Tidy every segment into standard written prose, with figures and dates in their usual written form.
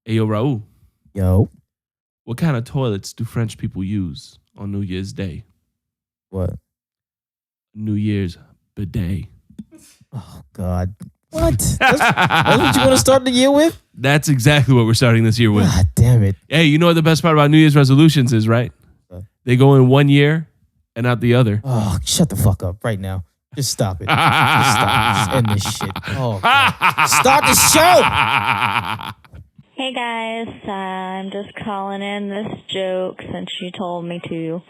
Hey, yo, Raul, Yo, what kind of toilets do French people use on New Year's Day? what? New Year's bidet. Oh God, what? That's what you want to start the year with? That's exactly what we're starting this year with. God damn it! Hey, you know what the best part about New Year's resolutions is, right? What? They go in one year and out the other. Oh, shut the fuck up right now. Just stop it. Just stop. Just end this shit. Oh, God. Start the show. Hey guys, I'm just calling in this joke since you told me to.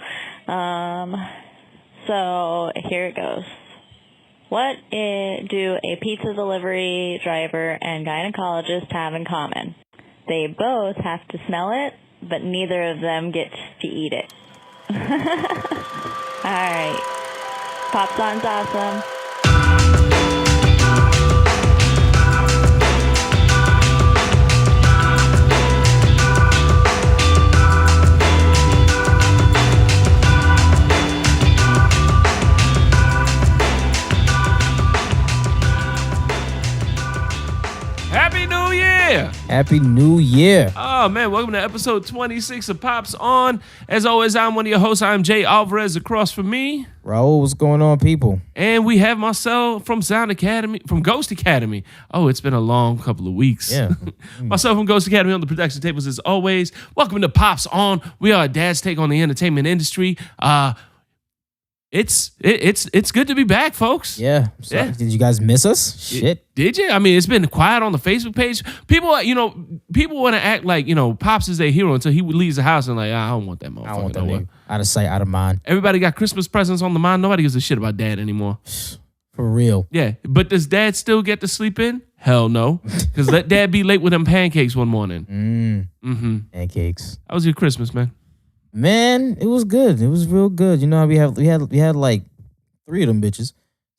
So here it goes. What do a pizza delivery driver and gynecologist have in common? They both have to smell it, but neither of them gets to eat it. Alright. Pop song's awesome. Happy New Year! Happy New Year. Oh, man, welcome to episode 26 of Pops On. As always, I'm one of your hosts. I'm Jay Alvarez across from me. Raul, what's going on, people? And we have Marcel from Ghost Academy. Oh, it's been a long couple of weeks. Yeah. Myself from Ghost Academy on the production tables as always. Welcome to Pops On. We are a dad's take on the entertainment industry. It's good to be back, folks. Yeah. Yeah. Did you guys miss us? Shit. Did you? I mean, it's been quiet on the Facebook page. People want to act like, Pops is their hero until he leaves the house and like, I don't want that motherfucker. I don't want that no more. nigga. Out of sight, out of mind. Everybody got Christmas presents on the mind. Nobody gives a shit about dad anymore. For real. Yeah, but does dad still get to sleep in? Hell no. Because let dad be late with them pancakes one morning. Pancakes. How was your Christmas, man? Man, it was good. It was real good. You know, we had like 3 of them bitches.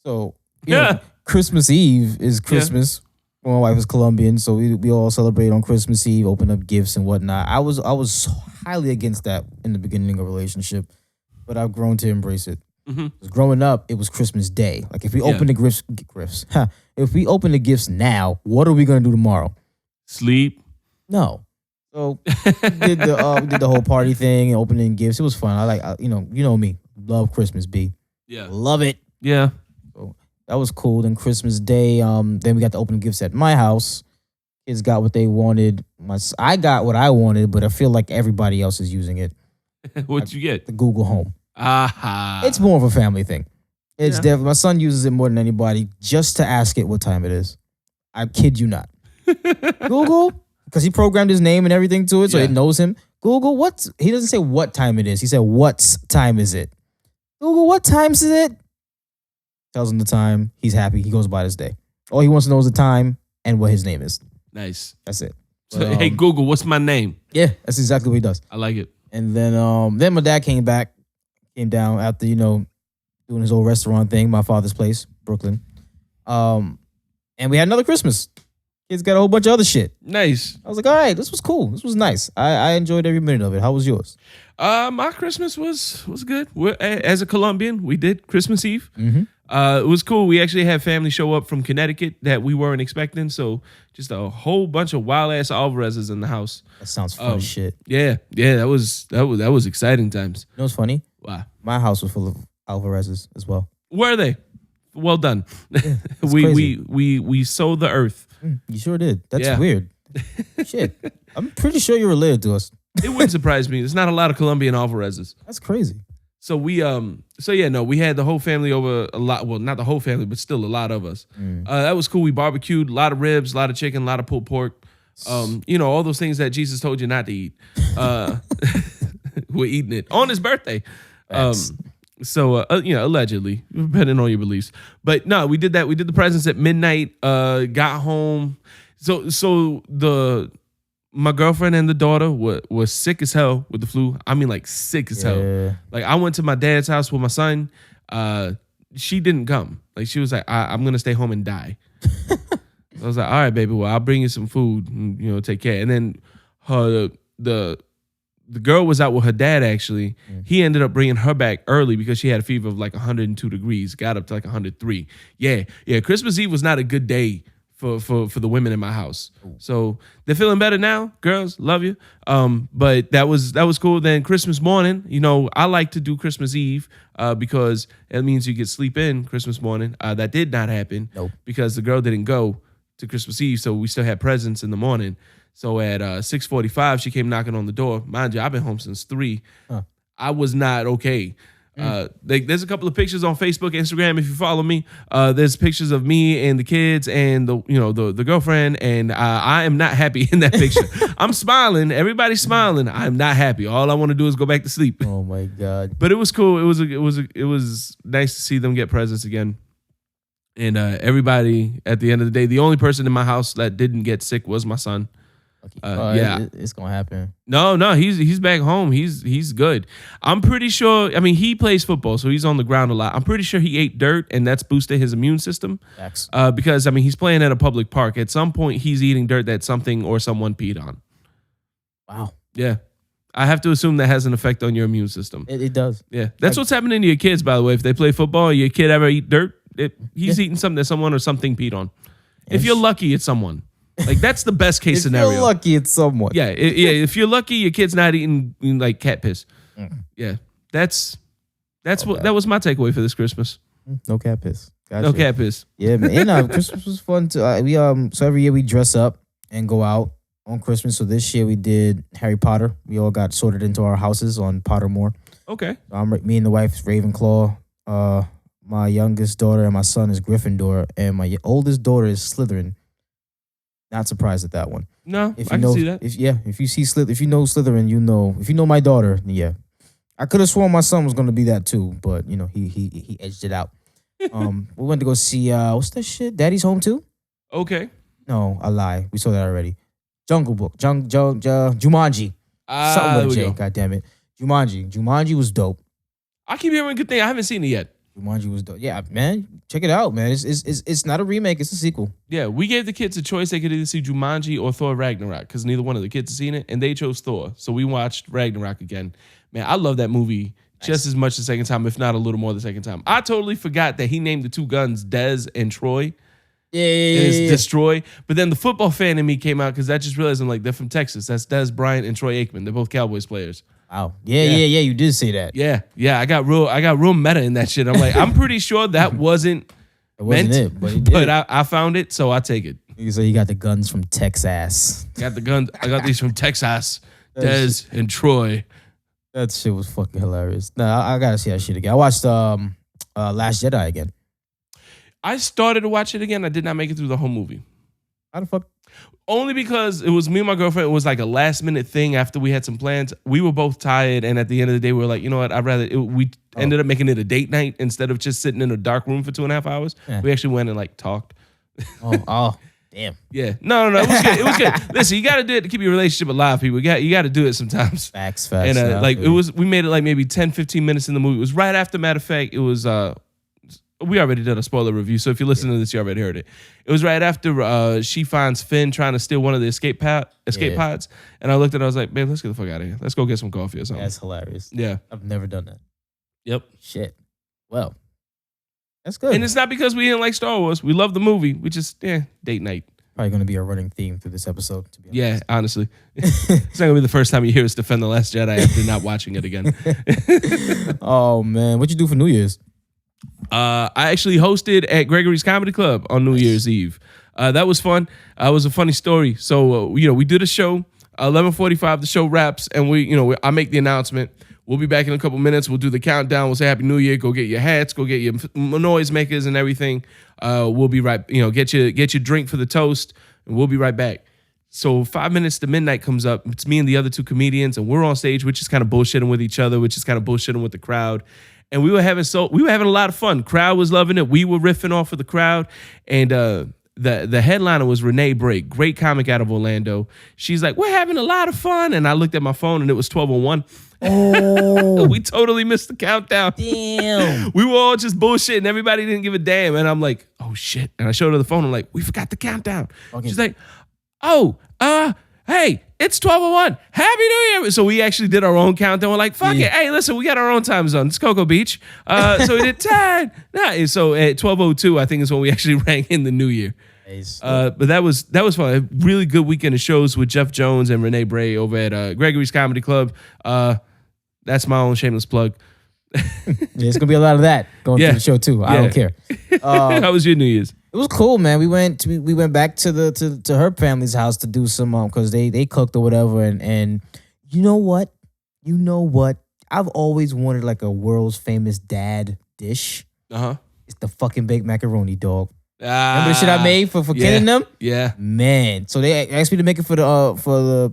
So you know, Christmas Eve is Christmas. My wife is Colombian, so we all celebrate on Christmas Eve, open up gifts and whatnot. I was highly against that in the beginning of a relationship, but I've grown to embrace it. 'Cause growing up, it was Christmas Day. Like if we open the gifts, if we open the gifts now, what are we gonna do tomorrow? Sleep. No. So we did the whole party thing and opening gifts. It was fun. You know me, love Christmas, B. Yeah. Love it. Yeah. So that was cool. Then Christmas Day, then we got to open gifts at my house. Kids got what they wanted. I got what I wanted, but I feel like everybody else is using it. What'd you get? The Google Home. Aha. It's more of a family thing. It's Yeah. definitely, my son uses it more than anybody just to ask it what time it is. I kid you not. Google, because he programmed his name and everything to it, so Yeah. it knows him. Google, he doesn't say what time it is. He said, what time is it? Google, what time is it? Tells him the time. He's happy. He goes by this day. All he wants to know is the time and what his name is. Nice. That's it. So, But, hey, Google, what's my name? Yeah, that's exactly what he does. I like it. And then my dad came down after, doing his old restaurant thing, my father's place, Brooklyn. And we had another Christmas. Kids got a whole bunch of other shit. Nice. I was like, all right, this was cool. This was nice. I enjoyed every minute of it. How was yours? My Christmas was good. As a Colombian, we did Christmas Eve. Mm-hmm. It was cool. We actually had family show up from Connecticut that we weren't expecting. So just a whole bunch of wild ass Alvarez's in the house. That sounds fun as shit. Yeah, that was exciting times. You know what's funny? Wow. My house was full of Alvarez's as well. Were they? Well done. it's we crazy. we sow the earth. You sure did. That's Yeah. weird. Shit. I'm pretty sure you're related to us. It wouldn't surprise me. There's not a lot of Colombian Alvarez's. That's crazy. So we had the whole family over a lot. Well, not the whole family, but still a lot of us. That was cool. We barbecued a lot of ribs, a lot of chicken, a lot of pulled pork. All those things that Jesus told you not to eat. We're eating it on his birthday. Allegedly, depending on your beliefs. But no, we did that. We did the presents at midnight. Got home. So my girlfriend and the daughter were sick as hell with the flu. I mean, like sick as hell. Like I went to my dad's house with my son. She didn't come. Like she was like, I'm gonna stay home and die. I was like, all right, baby. Well, I'll bring you some food. And, take care. And then the girl was out with her dad, actually. He ended up bringing her back early because she had a fever of like 102 degrees, got up to like 103. Yeah. Christmas Eve was not a good day for the women in my house. So they're feeling better now. Girls, love you. But that was cool. Then Christmas morning, I like to do Christmas Eve because it means you get sleep in Christmas morning. That did not happen because the girl didn't go to Christmas Eve, so we still had presents in the morning. So at 6:45, she came knocking on the door. Mind you, I've been home since 3. I was not okay. There's a couple of pictures on Facebook, Instagram. If you follow me, there's pictures of me and the kids and the girlfriend, and I am not happy in that picture. I'm smiling, everybody's smiling. I'm not happy. All I want to do is go back to sleep. Oh my God! But it was cool. It was nice to see them get presents again, and everybody at the end of the day. The only person in my house that didn't get sick was my son. It's gonna happen. No, he's back home. He's good. I'm pretty sure. I mean, he plays football, so he's on the ground a lot. I'm pretty sure he ate dirt, and that's boosted his immune system. Because I mean, he's playing at a public park. At some point, he's eating dirt that something or someone peed on. Wow. Yeah, I have to assume that has an effect on your immune system. It does. Yeah, that's what's happening to your kids. By the way, if they play football, your kid ever eat dirt, he's eating something that someone or something peed on. If you're lucky, it's someone. Like that's the best case scenario. If you're lucky, it's someone. Yeah, if you're lucky, your kid's not eating like cat piss. Yeah, that was my takeaway for this Christmas. No cat piss. Gotcha. No cat piss. Yeah, man. And Christmas was fun too. So every year we dress up and go out on Christmas. So this year we did Harry Potter. We all got sorted into our houses on Pottermore. Okay. Me and the wife is Ravenclaw. My youngest daughter and my son is Gryffindor, and my oldest daughter is Slytherin. Not surprised at that one. No, I can see that. If you know Slytherin, you know. If you know my daughter, yeah. I could have sworn my son was gonna be that too, but he edged it out. We went to go see what's that shit? Daddy's Home too? Okay. No, I lie. We saw that already. Jungle Book, Jumanji. Something with a J. God damn it, Jumanji. Jumanji was dope. I keep hearing good thing. I haven't seen it yet. Jumanji was dope. Yeah, man, check it out, man. It's not a remake. It's a sequel. Yeah, we gave the kids a choice. They could either see Jumanji or Thor Ragnarok because neither one of the kids have seen it, and they chose Thor. So we watched Ragnarok again. Man, I love that movie just as much the second time, if not a little more the second time. I totally forgot that he named the two guns Dez and Troy. Yeah. And it's Destroy. But then the football fan in me came out because I just realized they're from Texas. That's Dez Bryant and Troy Aikman. They're both Cowboys players. Wow. Yeah. You did say that. Yeah. I got real meta in that shit. I'm like, I'm pretty sure that wasn't meant, but I found it, so I take it. So you got the guns from Texas. Got the guns. I got these from Texas. Dez and Troy. That shit was fucking hilarious. Nah, I gotta see that shit again. I watched Last Jedi again. I started to watch it again. I did not make it through the whole movie. How the fuck? Only because it was me and my girlfriend. It was like a last minute thing after we had some plans. We were both tired, and at the end of the day, we were like, you know what? We ended up making it a date night instead of just sitting in a dark room for 2.5 hours. Yeah. We actually went and talked. Oh, damn. Yeah. No. It was good. It was good. Listen, you got to do it to keep your relationship alive, people. You got to do it sometimes. Facts. And we made it maybe 10, 15 minutes in the movie. It was right after, matter of fact, it was we already did a spoiler review, so if you're listening to this, you already heard it. It was right after she finds Finn trying to steal one of the escape pods, and I looked at it, I was like, babe, let's get the fuck out of here. Let's go get some coffee or something. That's hilarious. Yeah. I've never done that. Yep. Shit. Well, that's good. And it's not because we didn't like Star Wars. We love the movie. We just, date night. Probably going to be a running theme through this episode, to be honest. Yeah, honestly. It's not going to be the first time you hear us defend The Last Jedi after not watching it again. Oh, man. What'd you do for New Year's? I actually hosted at Gregory's Comedy Club on New Year's Eve. That was fun. It was a funny story. So, we did a show, 11:45, the show wraps, and I make the announcement. We'll be back in a couple minutes. We'll do the countdown. We'll say Happy New Year. Go get your hats. Go get your noise makers and everything. We'll be right, get your drink for the toast, and we'll be right back. So 5 minutes to midnight comes up. It's me and the other two comedians, and we're on stage, which is kind of bullshitting with each other, which is kind of bullshitting with the crowd. And we were having a lot of fun. Crowd was loving it. We were riffing off of the crowd. And the headliner was Renee Brake, great comic out of Orlando. She's like, we're having a lot of fun. And I looked at my phone and it was 12:01. Oh. We totally missed the countdown. Damn. We were all just bullshitting. Everybody didn't give a damn. And I'm like, oh shit. And I showed her the phone. I'm like, we forgot the countdown. Okay. She's like, hey, it's 12:01. Happy New Year. So we actually did our own countdown. We're like, fuck it. Hey, listen, we got our own time zone. It's Cocoa Beach. So we did 10. So at 12:02, I think is when we actually rang in the New Year. Nice. But that was fun. A really good weekend of shows with Jeff Jones and Renee Bray over at Gregory's Comedy Club. That's my own shameless plug. There's gonna be a lot of that going through the show too. I don't care. How was your New Year's? It was cool, man. We went back to her family's house to do some because they cooked or whatever. And you know what? I've always wanted like a world's famous dad dish. It's the fucking baked macaroni, dog. Remember the shit I made for Ken and them? Yeah, man. So they asked me to make it for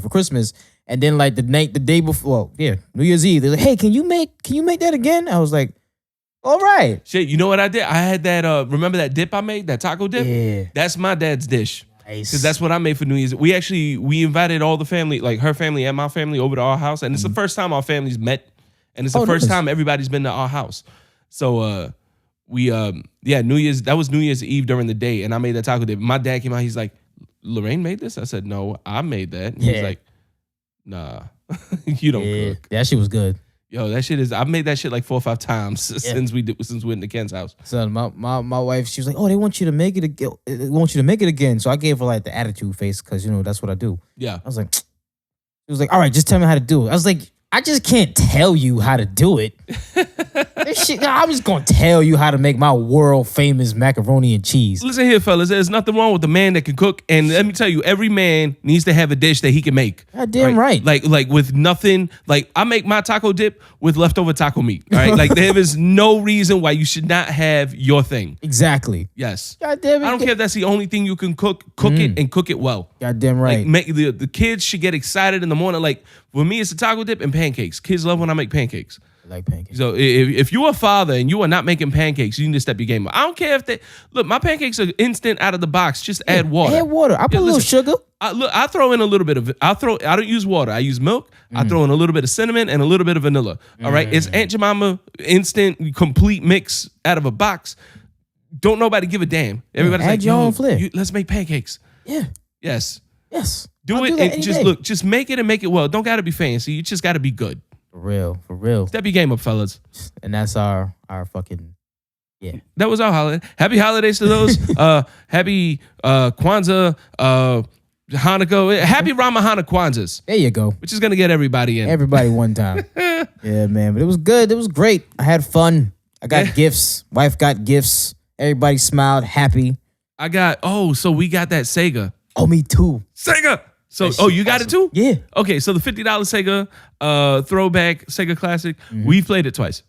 Christmas. And then like the day before, New Year's Eve, they're like, "Hey, can you make that again?" I was like, "All right." Shit, you know what I did? I had that. Remember that dip I made, that taco dip? Yeah, that's my dad's dish. Nice. Because that's what I made for New Year's. We invited all the family, like her family and my family, over to our house, and it's the first time our families met, and it's the first time everybody's been to our house. So New Year's, that was New Year's Eve during the day, and I made that taco dip. My dad came out, he's like, "Lorraine made this?" I said, "No, I made that." And he's like, "Nah, you don't cook." That shit was good. Yo, that shit is. I've made that shit like 4 or 5 times since we went to Ken's house. So my wife, she was like, "Oh, they want you to make it again. They want you to make it again." So I gave her like the attitude face because that's what I do. Yeah, I was like, she was like, "All right, just tell me how to do it." I was like, I just can't tell you how to do it. This shit, I'm just gonna tell you how to make my world famous macaroni and cheese. Listen here, fellas. There's nothing wrong with the man that can cook, and let me tell you, every man needs to have a dish that he can make. Goddamn right. Like with nothing. Like I make my taco dip with leftover taco meat. All right. Like there is no reason why you should not have your thing. Exactly. Yes. Goddamn it. I don't care if that's the only thing you can cook. Cook it and cook it well. Goddamn right. Like make the kids should get excited in the morning. Like for me, it's a taco dip and pancakes. Kids love when I make pancakes. I like pancakes. So if you're a father and you are not making pancakes, you need to step your game up. I don't care if they look. My pancakes are instant out of the box. Just add water. Add water. I put a little sugar. I throw in a little bit of. I don't use water. I use milk. I throw in a little bit of cinnamon and a little bit of vanilla. All right, it's Aunt Jemima instant complete mix out of a box. Don't nobody give a damn. Everybody's add like, your own flair. Let's make pancakes. Yeah. Yes. Do it and just make it and make it well. Don't gotta be fancy. You just gotta be good. For real. Step your game up, fellas. And that's our fucking That was our holiday. Happy holidays to those. Happy Kwanzaa, Hanukkah. Happy Ramahana Kwanzas. There you go. Which is gonna get everybody in. Everybody one time. Yeah, man. But it was good. It was great. I had fun. I got gifts. Wife got gifts. Everybody smiled, happy. So we got that Sega. Oh, me too. Sega. So, you got it too? Yeah. Okay, so the $50 Sega throwback Sega Classic, we played it twice.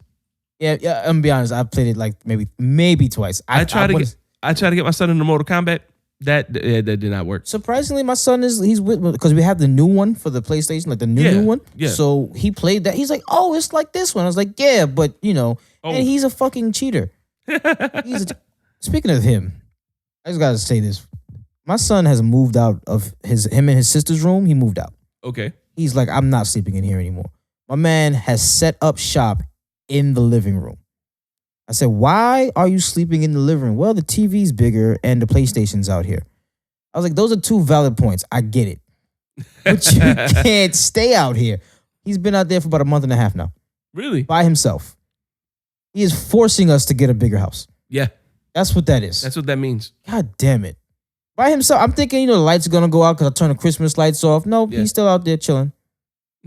Yeah. I'm gonna be honest. I played it like maybe twice. I tried to get my son into Mortal Kombat. That did not work. Surprisingly, my son he's with because we have the new one for the PlayStation, like the new one. Yeah. So he played that. He's like, "Oh, it's like this one." I was like, "Yeah, but and he's a fucking cheater." Speaking of him, I just gotta say this. My son has moved out of him and his sister's room. He moved out. Okay. He's like, "I'm not sleeping in here anymore." My man has set up shop in the living room. I said, "Why are you sleeping in the living room?" "Well, the TV's bigger and the PlayStation's out here." I was like, "Those are 2 valid points. I get it. But you can't stay out here." He's been out there for about a month and a half now. Really? By himself. He is forcing us to get a bigger house. Yeah. That's what that is. That's what that means. God damn it. By himself. I'm thinking, the lights are going to go out because I turned the Christmas lights off. Nope, he's still out there chilling.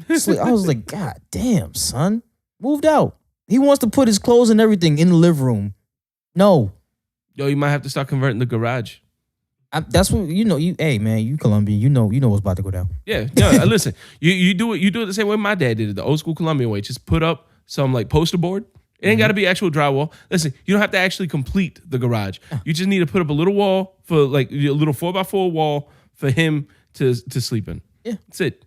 I was like, God damn, son. Moved out. He wants to put his clothes and everything in the living room. No. Yo, you might have to start converting the garage. That's what hey man, you Colombian, you know what's about to go down. Yeah. No, listen. You do it the same way my dad did it, the old school Colombian way. Just put up some like poster board. It ain't gotta be actual drywall. Listen, you don't have to actually complete the garage. You just need to put up a little wall for like a little 4x4 wall for him to sleep in. Yeah. That's it.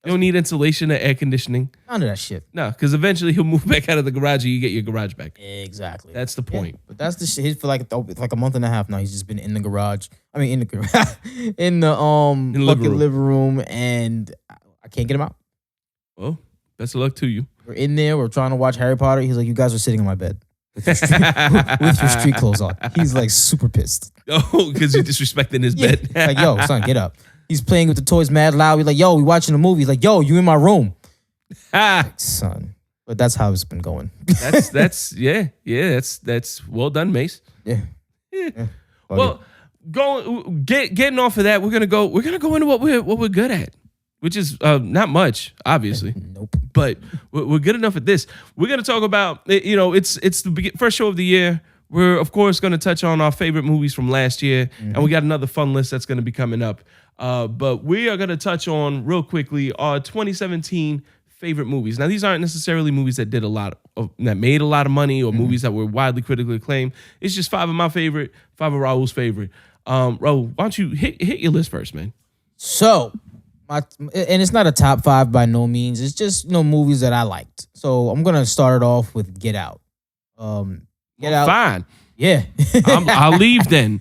You don't need insulation or air conditioning. None of that shit. No, because eventually he'll move back out of the garage and you get your garage back. Exactly. That's the point. But that's the shit. For like a month and a half now. He's just been in the garage. I mean, in the garage, in the fucking living room, and I can't get him out. Well, best of luck to you. We're in there. We're trying to watch Harry Potter. He's like, "You guys are sitting on my bed with your street clothes on." He's like super pissed. Oh, because you're disrespecting his bed. Like, yo, son, get up. He's playing with the toys mad loud. He's like, "Yo, we watching a movie." He's like, "Yo, you in my room." Like, son. But that's how it's been going. That's well done, Mace. Yeah. Well, getting off of that, we're gonna go into what we're good at, which is not much, obviously. Nope. But we're good enough at this. We're gonna talk about it's the first show of the year. We're of course gonna touch on our favorite movies from last year, and we got another fun list that's gonna be coming up. But we are gonna touch on real quickly our 2017 favorite movies. Now, these aren't necessarily movies that that made a lot of money or movies that were widely critically acclaimed. It's just 5 of my favorite, 5 of Raul's favorite. Raul, why don't you hit your list first, man? So, and it's not a top 5 by no means. It's just movies that I liked. So I'm gonna start it off with Get Out. Get Out. Fine. Yeah. I'll leave then.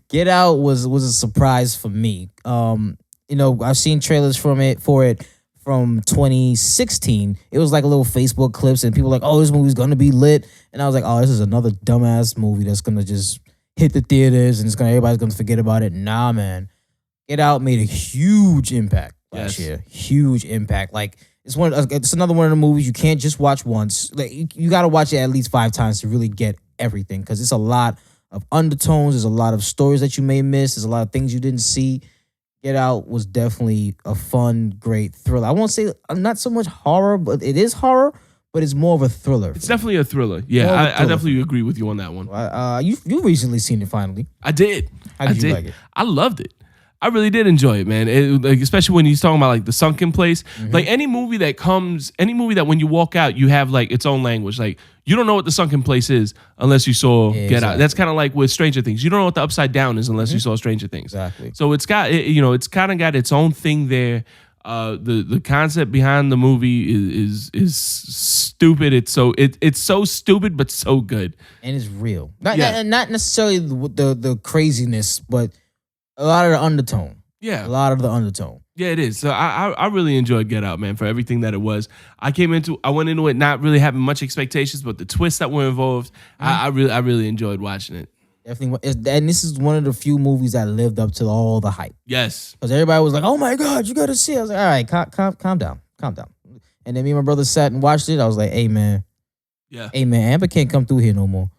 Get Out was a surprise for me. I've seen trailers for it from 2016. It was like a little Facebook clips, and people were like, "Oh, this movie's gonna be lit," and I was like, "Oh, this is another dumbass movie that's gonna just hit the theaters and everybody's gonna forget about it." Nah, man. Get Out made a huge impact last year. Huge impact. Like it's another one of the movies you can't just watch once. Like you got to watch it at least 5 times to really get everything, because it's a lot of undertones. There's a lot of stories that you may miss. There's a lot of things you didn't see. Get Out was definitely a fun, great thriller. I won't say not so much horror, but it is horror, but it's more of a thriller. It's definitely a thriller. Yeah, I definitely agree with you on that one. You recently seen it finally. I did. How did you like it? I loved it. I really did enjoy it, man. Especially when he's talking about like the sunken place. Like any movie that when you walk out, you have like its own language. Like you don't know what the sunken place is unless you saw Get Out. That's kind of like with Stranger Things. You don't know what the upside down is unless you saw Stranger Things. Exactly. So it's got it's kind of got its own thing there. The concept behind the movie is stupid. It's so stupid but so good, and it's real. Not necessarily the craziness, but a lot of the undertone. Yeah. A lot of the undertone. Yeah, it is. So I really enjoyed Get Out, man, for everything that it was. I went into it not really having much expectations, but the twists that were involved, I really enjoyed watching it. Definitely. And this is one of the few movies that lived up to all the hype. Yes. Because everybody was like, "Oh my God, you got to see it." I was like, "All right, calm down. And then me and my brother sat and watched it. I was like, "Hey, man. Yeah. Hey, man, Amber can't come through here no more."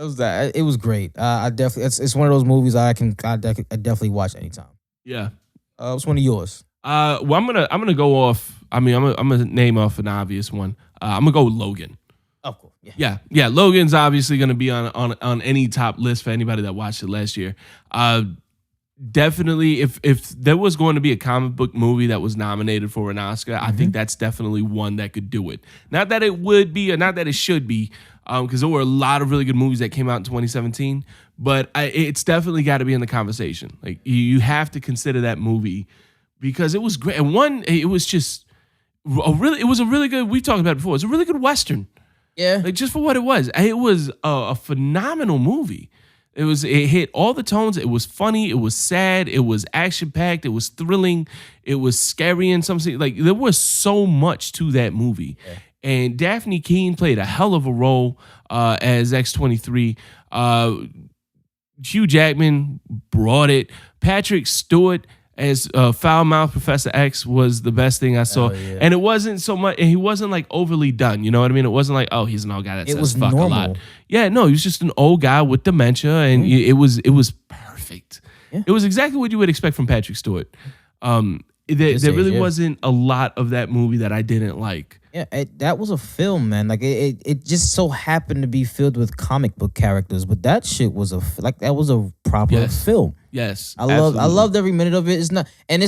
It was great. I definitely it's one of those movies I definitely watch anytime. Yeah. What's one of yours? Well, I'm gonna go off. I mean, I'm gonna name off an obvious one. I'm gonna go with Logan. Of course. Yeah. Logan's obviously gonna be on any top list for anybody that watched it last year. Definitely, if there was going to be a comic book movie that was nominated for an Oscar, I think that's definitely one that could do it. Not that it would be, or not that it should be, because there were a lot of really good movies that came out in 2017. But it's definitely got to be in the conversation. Like you have to consider that movie because it was great. And it was just a really good. We've talked about it before. It's a really good Western. Yeah, like just for what it was a phenomenal movie. It hit all the tones. It was funny. It was sad. It was action packed. It was thrilling. It was scary in some sense. Like there was so much to that movie. Yeah. And Daphne Keane played a hell of a role as X-23. Hugh Jackman brought it. Patrick Stewart as foul-mouthed Professor X was the best thing I saw. Yeah. And it wasn't so much, and he wasn't like overly done. You know what I mean? It wasn't like, oh, he's an old guy that says fuck normal. A lot. Yeah, no, he was just an old guy with dementia, and it was perfect. Yeah. It was exactly what you would expect from Patrick Stewart. There really wasn't a lot of that movie that I didn't like. Yeah, that was a film, man. Like it just so happened to be filled with comic book characters, but that shit was that was a proper film. Yes, I loved every minute of it. It's not, and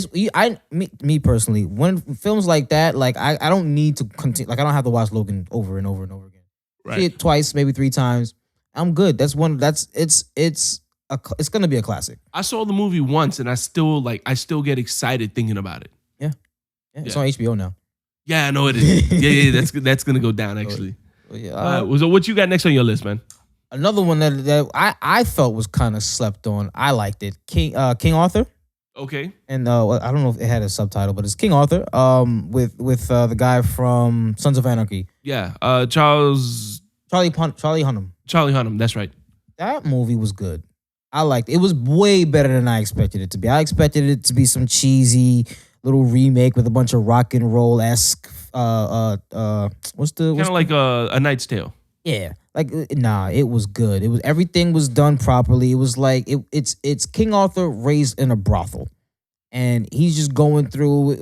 me personally, when films like that, like I don't need to continue. Like I don't have to watch Logan over and over and over again. Right. See it twice, maybe 3 times. I'm good. It's gonna be a classic. I saw the movie once, and I still get excited thinking about it. Yeah. It's on HBO now. Yeah, I know it is. Yeah, that's gonna go down actually. Yeah. So what you got next on your list, man? Another one that I felt was kind of slept on. I liked it. King Arthur. Okay. And I don't know if it had a subtitle, but it's King Arthur. With the guy from Sons of Anarchy. Yeah. Charlie Hunnam. Charlie Hunnam. That's right. That movie was good. I liked it. It was way better than I expected it to be. I expected it to be some cheesy little remake with a bunch of rock and roll esque. What's kind of like A Knight's Tale? Yeah, Like, nah, it was good. It was everything was done properly. It was like it's King Arthur raised in a brothel, and he's just going through.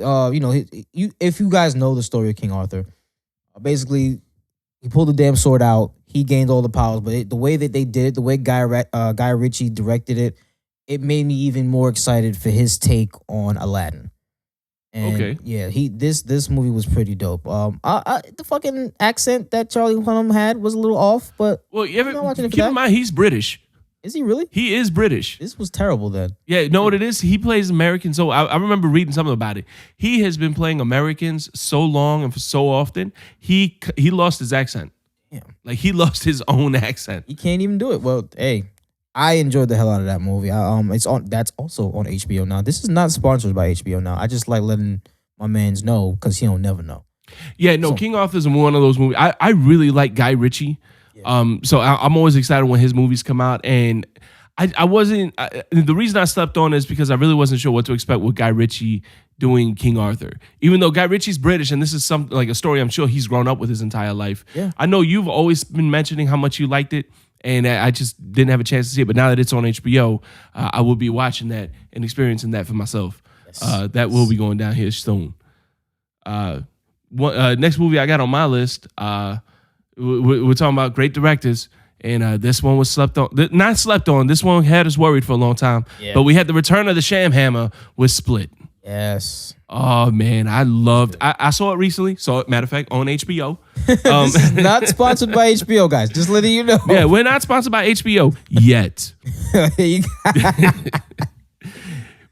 If you guys know the story of King Arthur, basically he pulled the damn sword out. He gained all the powers, but the way that they did it, the way Guy Ritchie directed it, it made me even more excited for his take on Aladdin. And Okay. yeah, this movie was pretty dope. The fucking accent that Charlie Hunnam had was a little off, but Well, I'm not watching it for keep in that. mind he's British. Is he really? He is British. This was terrible then. Yeah, know what it is? He plays American. So I remember reading something about it. He has been playing Americans so long and for so often, he lost his accent. Damn. Like he lost his own accent. He can't even do it. Well, hey, I enjoyed the hell out of that movie. That's also on HBO now. This is not sponsored by HBO now. I just like letting my mans know because he don't never know. Yeah, no, King Arthur's one of those movies. I really like Guy Ritchie. So I'm always excited when his movies come out. And I wasn't, the reason I slept on is because I really wasn't sure what to expect with Guy Ritchie doing King Arthur. Even though Guy Ritchie's British, and this is something like a story I'm sure he's grown up with his entire life. Yeah. I know you've always been mentioning how much you liked it. And I just didn't have a chance to see it. But now that it's on HBO, I will be watching that and experiencing that for myself. Yes. That will be going down here soon. Next movie I got on my list, we're talking about great directors. And this one was not slept on. This one had us worried for a long time. Yeah. But we had the return of the Sham Hammer with Split. Yes. Oh, man, I saw it recently. Matter of fact, on HBO. This is not sponsored by HBO, guys. Just letting you know. Yeah, we're not sponsored by HBO yet.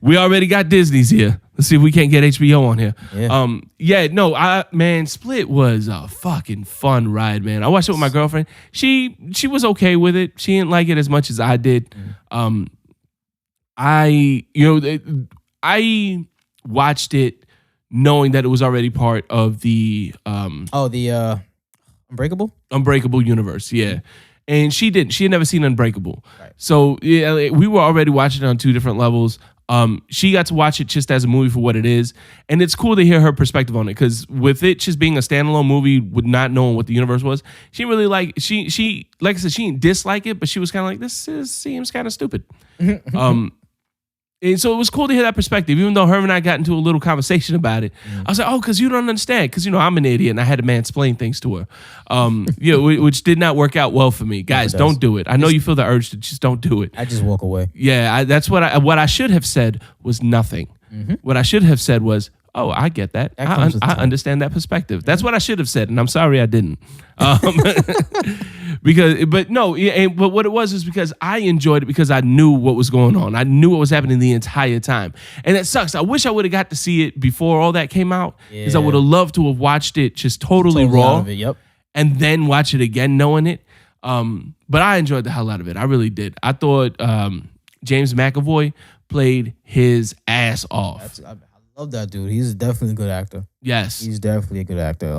We already got Disney's here. Let's see if we can't get HBO on here. Yeah. Split was a fucking fun ride, man. I watched it with my girlfriend. She was okay with it. She didn't like it as much as I did. I watched it knowing that it was already part of the Unbreakable universe, yeah. And she didn't. She had never seen Unbreakable. Right. So yeah, we were already watching it on two different levels. She got to watch it just as a movie for what it is. And it's cool to hear her perspective on it, because with it just being a standalone movie with not knowing what the universe was, she really she like I said, she didn't dislike it, but she was kind of like, seems kind of stupid. And so it was cool to hear that perspective, even though her and I got into a little conversation about it. I was like, oh, because you don't understand. Because, I'm an idiot and I had to mansplain things to her, which did not work out well for me. Guys, don't do it. I know you feel the urge to just don't do it. I just walk away. Yeah, that's what I should have said was nothing. What I should have said was, oh, I get that. I understand that perspective. That's what I should have said, and I'm sorry I didn't. But what it was is because I enjoyed it because I knew what was going on. I knew what was happening the entire time. And it sucks. I wish I would have got to see it before all that came out, because I would have loved to have watched it just totally raw, out of it, yep. and then watch it again knowing it. But I enjoyed the hell out of it. I really did. I thought James McAvoy played his ass off. I love that dude. He's definitely a good actor. Yes. He's definitely a good actor.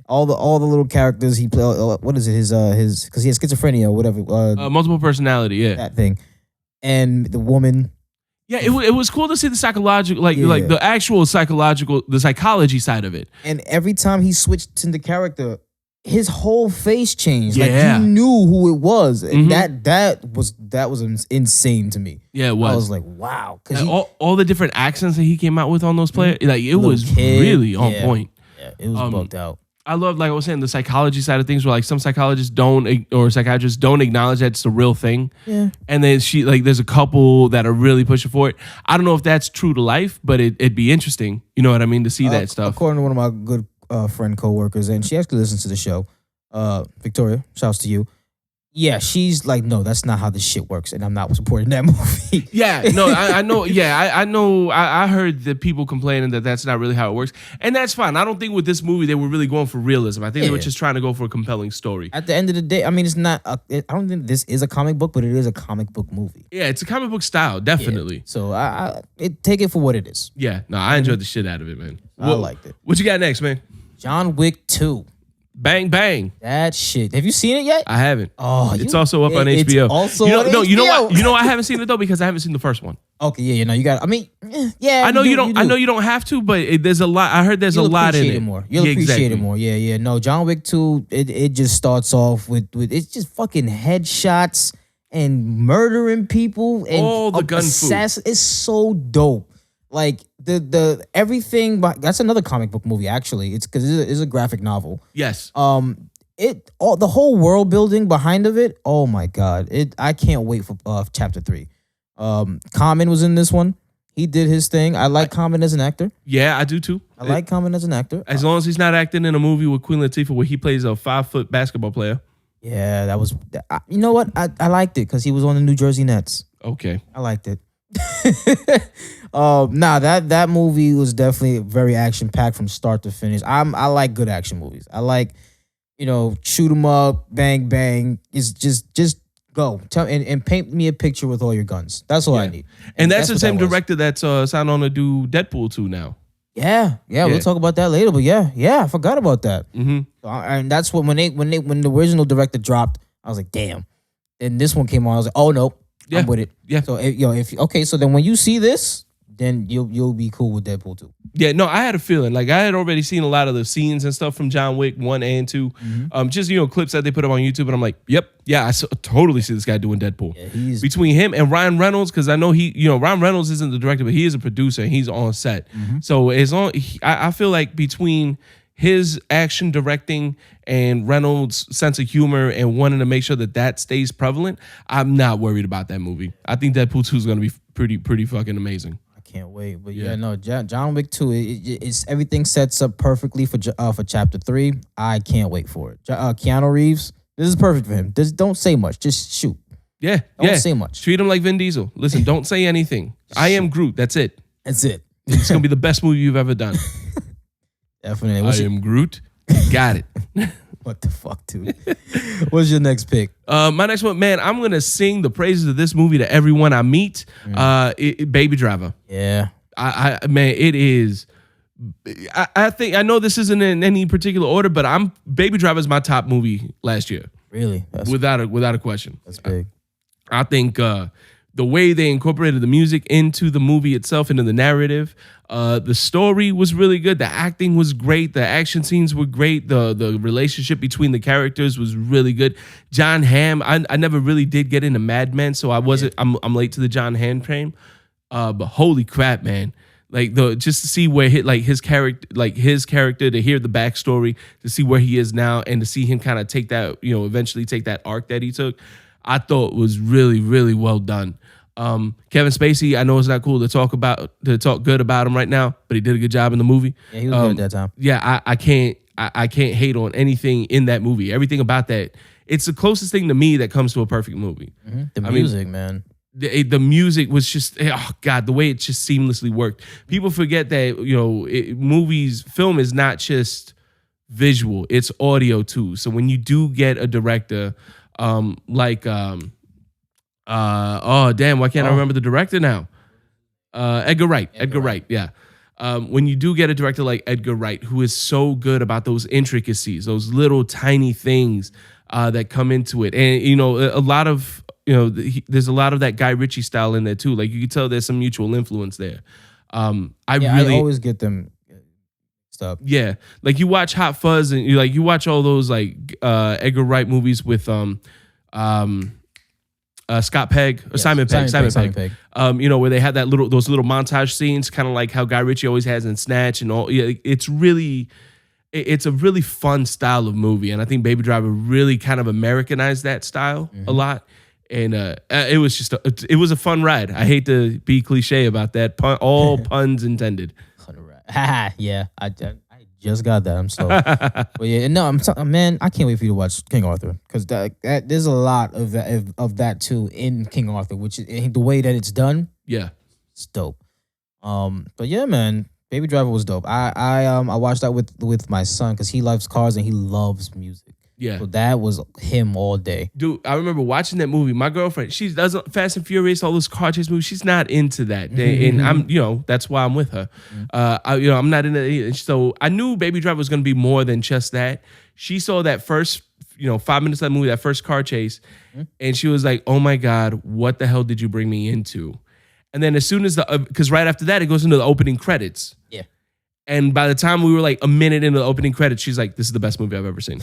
All the little characters he played. What is it? His because he has schizophrenia or whatever. Multiple personality. Yeah. That thing. And the woman. Yeah, it was cool to see the psychological, like the actual the psychology side of it. And every time he switched into character, his whole face changed. Yeah. Like you knew who it was, and that was insane to me. Yeah, it was. I was like, wow, because all the different accents that he came out with on those players, like it was really on point. Yeah, it was bugged out. I love, like I was saying, the psychology side of things, where like some psychologists or psychiatrists don't acknowledge that it's the real thing. Yeah. And then there's a couple that are really pushing for it. I don't know if that's true to life, but it'd be interesting. You know what I mean? To see that stuff. According to one of my good friend coworkers, and she actually listens to the show, Victoria, shouts to you. Yeah, she's like, no, that's not how this shit works, and I'm not supporting that movie. Yeah, no, I know. Yeah, I know. I heard the people complaining that that's not really how it works, and that's fine. I don't think with this movie they were really going for realism. I think they were just trying to go for a compelling story. At the end of the day, I mean, it's not. I don't think this is a comic book, but it is a comic book movie. Yeah, it's a comic book style, definitely. Yeah. So I take it for what it is. Yeah, no, I enjoyed the shit out of it, man. I liked it. What you got next, man? John Wick 2. Bang Bang. That shit. Have you seen it yet? I haven't. Oh, it's also up on it's HBO. also you know, on no, you know HBO. what? You know I haven't seen it though because I haven't seen the first one. Okay, yeah, you got. I mean, yeah. I know you don't. I know you don't have to, but there's a lot. I heard there's You'll a lot in appreciate it. More. You'll appreciate it more. Yeah. No, John Wick 2. It just starts off with it's just fucking headshots and murdering people and all the gun food. It's so dope. Like the everything. That's another comic book movie actually. It's because it's a graphic novel. Yes. The whole world building behind of it. Oh my god! I can't wait for chapter 3. Common was in this one. He did his thing. I like Common as an actor. Yeah, I do too. I like Common as an actor. As long as he's not acting in a movie with Queen Latifah where he plays a 5-foot basketball player. Yeah, that was. You know what? I liked it because he was on the New Jersey Nets. Okay, I liked it. That movie was definitely very action packed from start to finish. I like good action movies. I like, shoot 'em up, bang bang. It's just go and paint me a picture with all your guns. That's all I need. And that's the same director that's signed on to do Deadpool 2 now. Yeah. We'll talk about that later. But yeah, I forgot about that. Mm-hmm. And that's when the original director dropped, I was like, damn. And this one came on, I was like, oh no, I'm with it. Yeah. So so then when you see this, then you'll be cool with Deadpool 2. Yeah, no, I had a feeling. Like, I had already seen a lot of the scenes and stuff from John Wick 1 and 2. Mm-hmm. Just, clips that they put up on YouTube. And I'm like, yep, yeah, totally see this guy doing Deadpool. Yeah, between him and Ryan Reynolds, because I know Ryan Reynolds isn't the director, but he is a producer and he's on set. Mm-hmm. So I feel like between his action directing and Reynolds' sense of humor and wanting to make sure that stays prevalent, I'm not worried about that movie. I think Deadpool 2 is going to be pretty fucking amazing. Can't wait, but John Wick 2. It's everything sets up perfectly for chapter 3. I can't wait for it. Keanu Reeves, this is perfect for him. Don't say much, just shoot. Yeah, don't say much. Treat him like Vin Diesel. Listen, don't say anything. I am Groot. That's it. That's it. It's gonna be the best movie you've ever done. Definitely. I am Groot. Got it. What the fuck, dude? What's your next pick? My next one, man, I'm gonna sing the praises of this movie to everyone I meet. Baby Driver. Yeah. Man, it is. I think I know this isn't in any particular order, but Baby Driver is my top movie last year. Really? Without a question. That's big. I think the way they incorporated the music into the movie itself, into the narrative, the story was really good. The acting was great. The action scenes were great. The relationship between the characters was really good. John Hamm, I never really did get into Mad Men, so I wasn't. I'm late to the John Hamm train. But holy crap, man! Like just to see where his character, to hear the backstory, to see where he is now, and to see him kind of take that, eventually take that arc that he took, I thought was really, really well done. Kevin Spacey, I know it's not cool to talk good about him right now, but he did a good job in the movie. Yeah, he was good at that time. Yeah, I can't hate on anything in that movie. Everything about that, it's the closest thing to me that comes to a perfect movie. Mm-hmm. The music, man. The music was just, oh God, the way it just seamlessly worked. People forget that, film is not just visual, it's audio too. So when you do get a director why can't I remember the director now? Edgar Wright. Edgar Wright, yeah. When you do get a director like Edgar Wright, who is so good about those intricacies, those little tiny things that come into it, and a lot of there's a lot of that Guy Ritchie style in there too. Like you can tell there's some mutual influence there. I always get them stuff. Yeah, like you watch Hot Fuzz and you watch all those Edgar Wright movies with Scott Pegg or Simon Pegg. Where they had those little montage scenes, kind of like how Guy Ritchie always has in Snatch and all. Yeah, it's a really fun style of movie, and I think Baby Driver really kind of Americanized that style a lot. And it was it was a fun ride. I hate to be cliche about that. All puns intended. Yeah, I just got that. I'm so. But yeah, no, man, I can't wait for you to watch King Arthur, because there's a lot of that too in King Arthur, which is the way that it's done. Yeah, it's dope. But yeah, man, Baby Driver was dope. I watched that with my son because he loves cars and he loves music. Yeah. So that was him all day. Dude, I remember watching that movie. My girlfriend, she does Fast and Furious, all those car chase movies. She's not into that. And I'm, that's why I'm with her. I'm not into it. So I knew Baby Driver was going to be more than just that. She saw that first, 5 minutes of that movie, that first car chase, and she was like, "Oh my God, what the hell did you bring me into?" And then as soon as because right after that, it goes into the opening credits. Yeah. And by the time we were like a minute into the opening credits, she's like, "This is the best movie I've ever seen."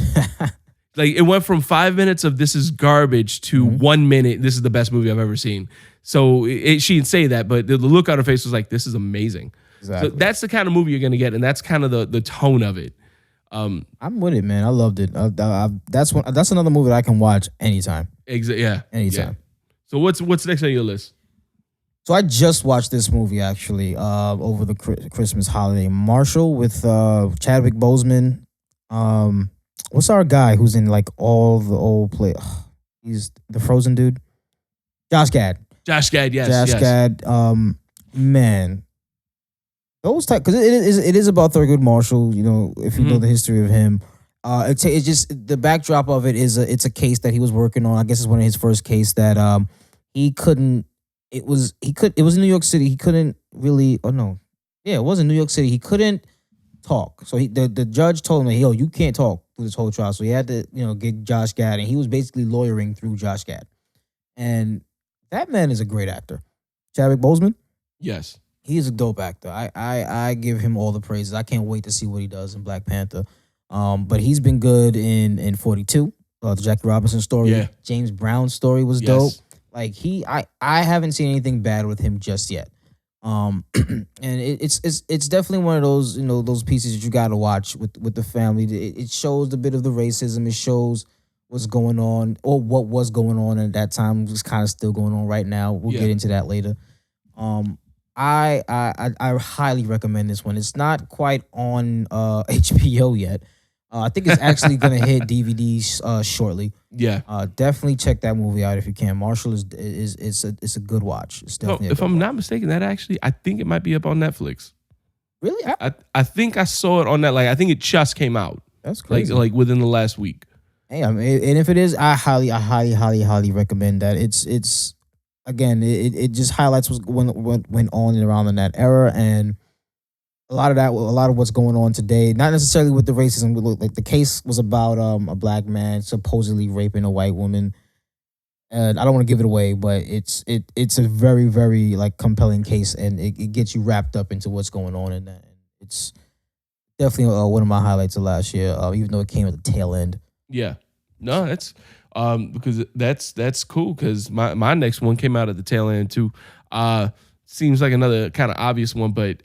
Like, it went from 5 minutes of this is garbage to 1 minute, this is the best movie I've ever seen. So she didn't say that, but the look on her face was like, this is amazing. Exactly. So that's the kind of movie you're going to get, and that's kind of the tone of it. I'm with it, man. I loved it. That's another movie that I can watch anytime. Yeah. Anytime. Yeah. So what's next on your list? So I just watched this movie actually over the Christmas holiday. Marshall with Chadwick Boseman. What's our guy who's in like all the old play? He's the Frozen dude. Josh Gad. Josh Gad, yes. Josh Gad. Man, those type, because it is about Thurgood Marshall. If you know the history of him, it's just the backdrop of it is it's a case that he was working on. I guess it's one of his first case that he couldn't. It was in New York City. He couldn't really. Oh no, yeah, it was in New York City. He couldn't talk. So the judge told him, "Yo, you can't talk through this whole trial." So he had to get Josh Gad, and he was basically lawyering through Josh Gad, and that man is a great actor. Chadwick Boseman. Yes. He's a dope actor. I give him all the praises. I can't wait to see what he does in Black Panther. But he's been good in 42, the Jackie Robinson story. Yeah. James Brown's story was dope. Like I haven't seen anything bad with him just yet. And it's definitely one of those those pieces that you got to watch with the family. It shows a bit of the racism. It shows what's going on, or what was going on at that time, was kind of still going on right now. We'll get into that later. I highly recommend this one. It's not quite on HBO yet. I think it's actually gonna hit DVD shortly. Yeah. Definitely check that movie out if you can. Marshall is it's a good watch. It's definitely. If I'm not mistaken, I think it might be up on Netflix. Really? I think I saw it on that. Like, I think it just came out. That's crazy. Like within the last week. Hey, I mean, and if it is, I highly recommend that. It's again, it just highlights what went on and around in that era, and a lot of what's going on today. Not necessarily with the racism. Like, the case was about a black man supposedly raping a white woman, and I don't want to give it away, but it's a very, very like compelling case, and it gets you wrapped up into what's going on in that. It's definitely one of my highlights of last year, even though it came at the tail end. Yeah. No, that's because that's cool, because my next one came out at the tail end too. Seems like another kind of obvious one, but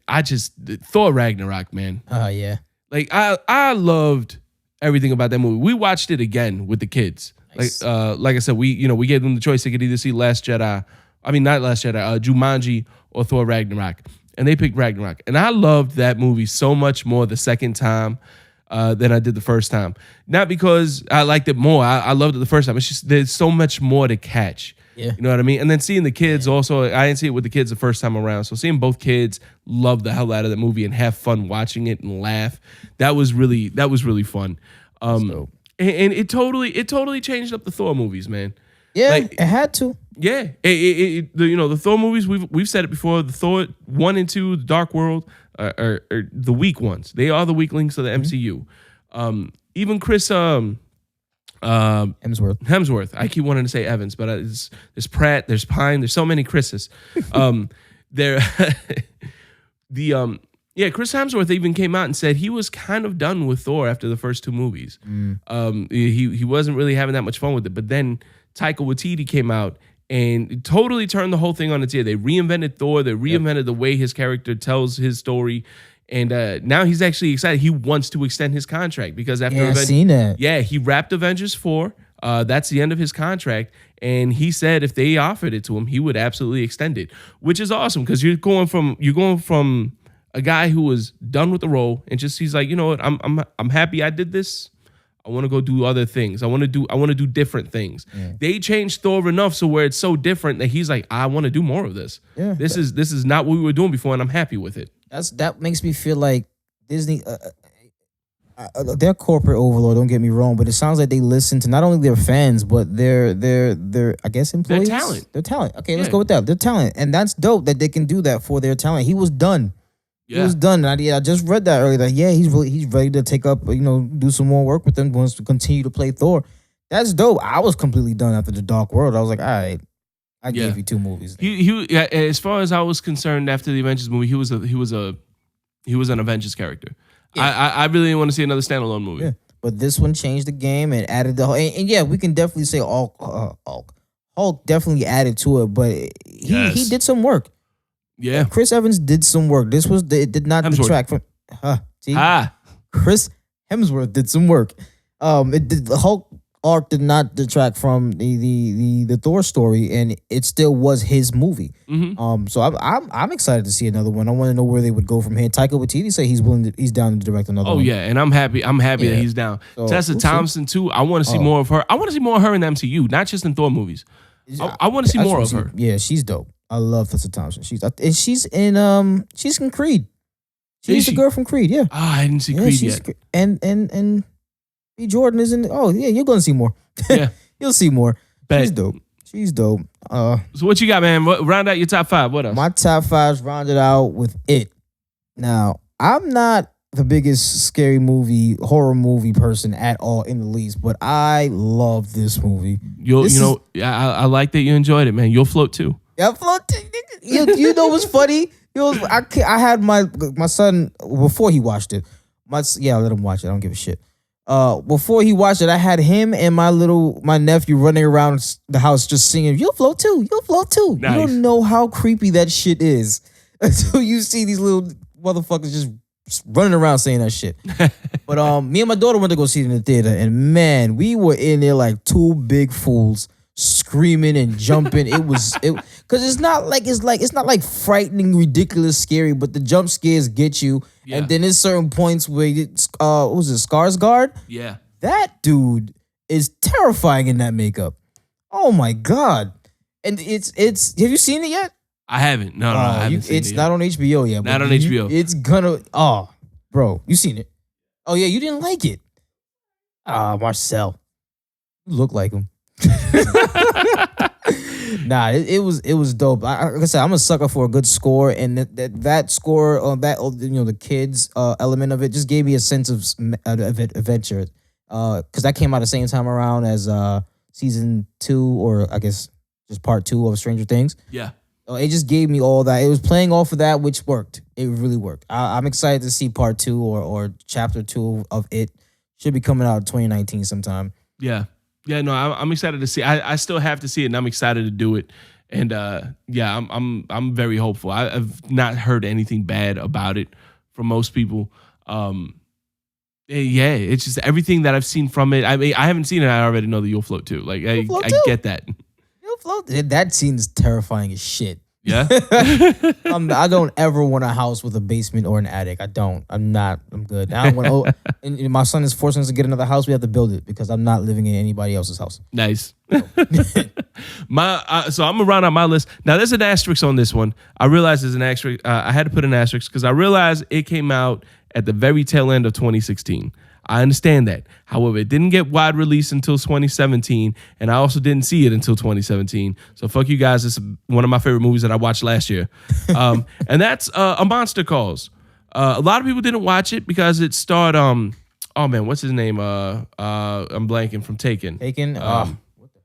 Thor Ragnarok, man. Yeah. Like, I loved everything about that movie. We watched it again with the kids. Nice. Like I said, we gave them the choice. They could either see Jumanji or Thor Ragnarok, and they picked Ragnarok. And I loved that movie so much more the second time than I did the first time. Not because I liked it more. I loved it the first time. It's just there's so much more to catch. Yeah. You know what I mean? And then seeing the kids also, I didn't see it with the kids the first time around. So seeing both kids love the hell out of the movie and have fun watching it and laugh, that was really fun. And it totally changed up the Thor movies, man. Yeah, like, it had to. Yeah, the Thor movies, we've said it before. The Thor 1 and 2, the Dark World, are the weak ones. They are the weak links of the MCU. Even Chris Hemsworth. I keep wanting to say Evans, but there's Pratt, there's Pine, there's so many Chris's. Chris Hemsworth even came out and said he was kind of done with Thor after the first two movies. He wasn't really having that much fun with it. But then Taika Waititi came out and totally turned the whole thing on its ear. They reinvented Thor. They reinvented the way his character tells his story. And now he's actually excited. He wants to extend his contract because after I've seen that. Yeah, he wrapped Avengers 4. That's the end of his contract. And he said if they offered it to him, he would absolutely extend it, which is awesome because you're going from a guy who was done with the role and just he's like, you know what, I'm happy I did this. I want to go do other things. I want to do different things. Yeah. They changed Thor enough so where it's so different that he's like, I want to do more of this. Yeah, this is not what we were doing before, and I'm happy with it. That makes me feel like Disney. They're corporate overlord. Don't get me wrong, but it sounds like they listen to not only their fans but their I guess employees. Their talent. Okay, let's go with that. Their talent, and that's dope that they can do that for their talent. He was done. He was done. I just read that earlier. That he's ready to take up, do some more work with them. Wants to continue to play Thor. That's dope. I was completely done after the Dark World. I was like, all right, I gave you 2 movies. As far as I was concerned, after the Avengers movie, he was an Avengers character. Yeah. I really didn't want to see another standalone movie. Yeah. But this one changed the game and added the whole. And yeah, we can definitely say Hulk definitely added to it, but he did some work. Yeah, Chris Evans did some work. It did not detract from. Chris Hemsworth did some work. The Hulk arc did not detract from the Thor story, and it still was his movie. Mm-hmm. So I'm excited to see another one. I want to know where they would go from here. Taika Waititi said he's down to direct another one. Oh yeah, and I'm happy that he's down. So, Tessa Thompson too. I want to see more of her. I want to see more of her in the MCU, not just in Thor movies. I want to see more of her. Yeah, she's dope. I love Tessa Thompson. She's in Creed. She's the girl from Creed. Yeah. Oh, I didn't see Creed yet. And B. Jordan is in. Oh yeah, you're gonna see more. Yeah, you'll see more. Bet. She's dope. So what you got, man? Round out your top 5. What else? My top 5's rounded out with It. Now, I'm not the biggest horror movie person at all in the least, but I love this movie. I like that you enjoyed it, man. You'll float too. Yeah, float too. You know what's funny? I had my son before he watched it. I let him watch it. I don't give a shit. Before he watched it, I had him and my nephew running around the house just singing, "You'll float too, you'll float too." Nice. You don't know how creepy that shit is until you see these little motherfuckers just running around saying that shit. But me and my daughter went to go see it in the theater, and man, we were in there like 2 big fools, screaming and jumping. Because it's not like frightening, ridiculous, scary, but the jump scares get you. Yeah. And then there's certain points where what was it, Skarsgård? Yeah. That dude is terrifying in that makeup. Oh my God. And it's have you seen it yet? I haven't. No, I haven't seen it. It's not on HBO yet. Not on HBO. It's gonna bro, you seen it. Oh yeah, you didn't like it. Marcel. You look like him. Nah, it was dope. Like I said, I'm a sucker for a good score, and that score on that the kids element of it just gave me a sense of adventure. Because that came out the same time around as season 2, or I guess just part 2 of Stranger Things. Yeah. It just gave me all that. It was playing off of that, which worked. It really worked. I'm excited to see part 2 or chapter 2 of it. Should be coming out in 2019 sometime. Yeah. Yeah, no, I'm excited to see. I still have to see it, and I'm excited to do it. And I'm very hopeful. I've not heard anything bad about it from most people. It's just everything that I've seen from it. I mean, I haven't seen it. I already know that you'll float too. Like I get that. You'll float. That scene is terrifying as shit. Yeah. I don't ever want a house with a basement or an attic. I don't. I'm good. I don't want. And my son is forcing us to get another house. We have to build it because I'm not living in anybody else's house. Nice. So I'm gonna round out my list. Now there's an asterisk on this one. I realize there's an asterisk. I had to put an asterisk because I realized it came out at the very tail end of 2016. I understand that. However, it didn't get wide release until 2017, and I also didn't see it until 2017. So fuck you guys. It's one of my favorite movies that I watched last year. And that's A Monster Calls. A lot of people didn't watch it because it starred, what's his name? I'm blanking from Taken. Taken? What the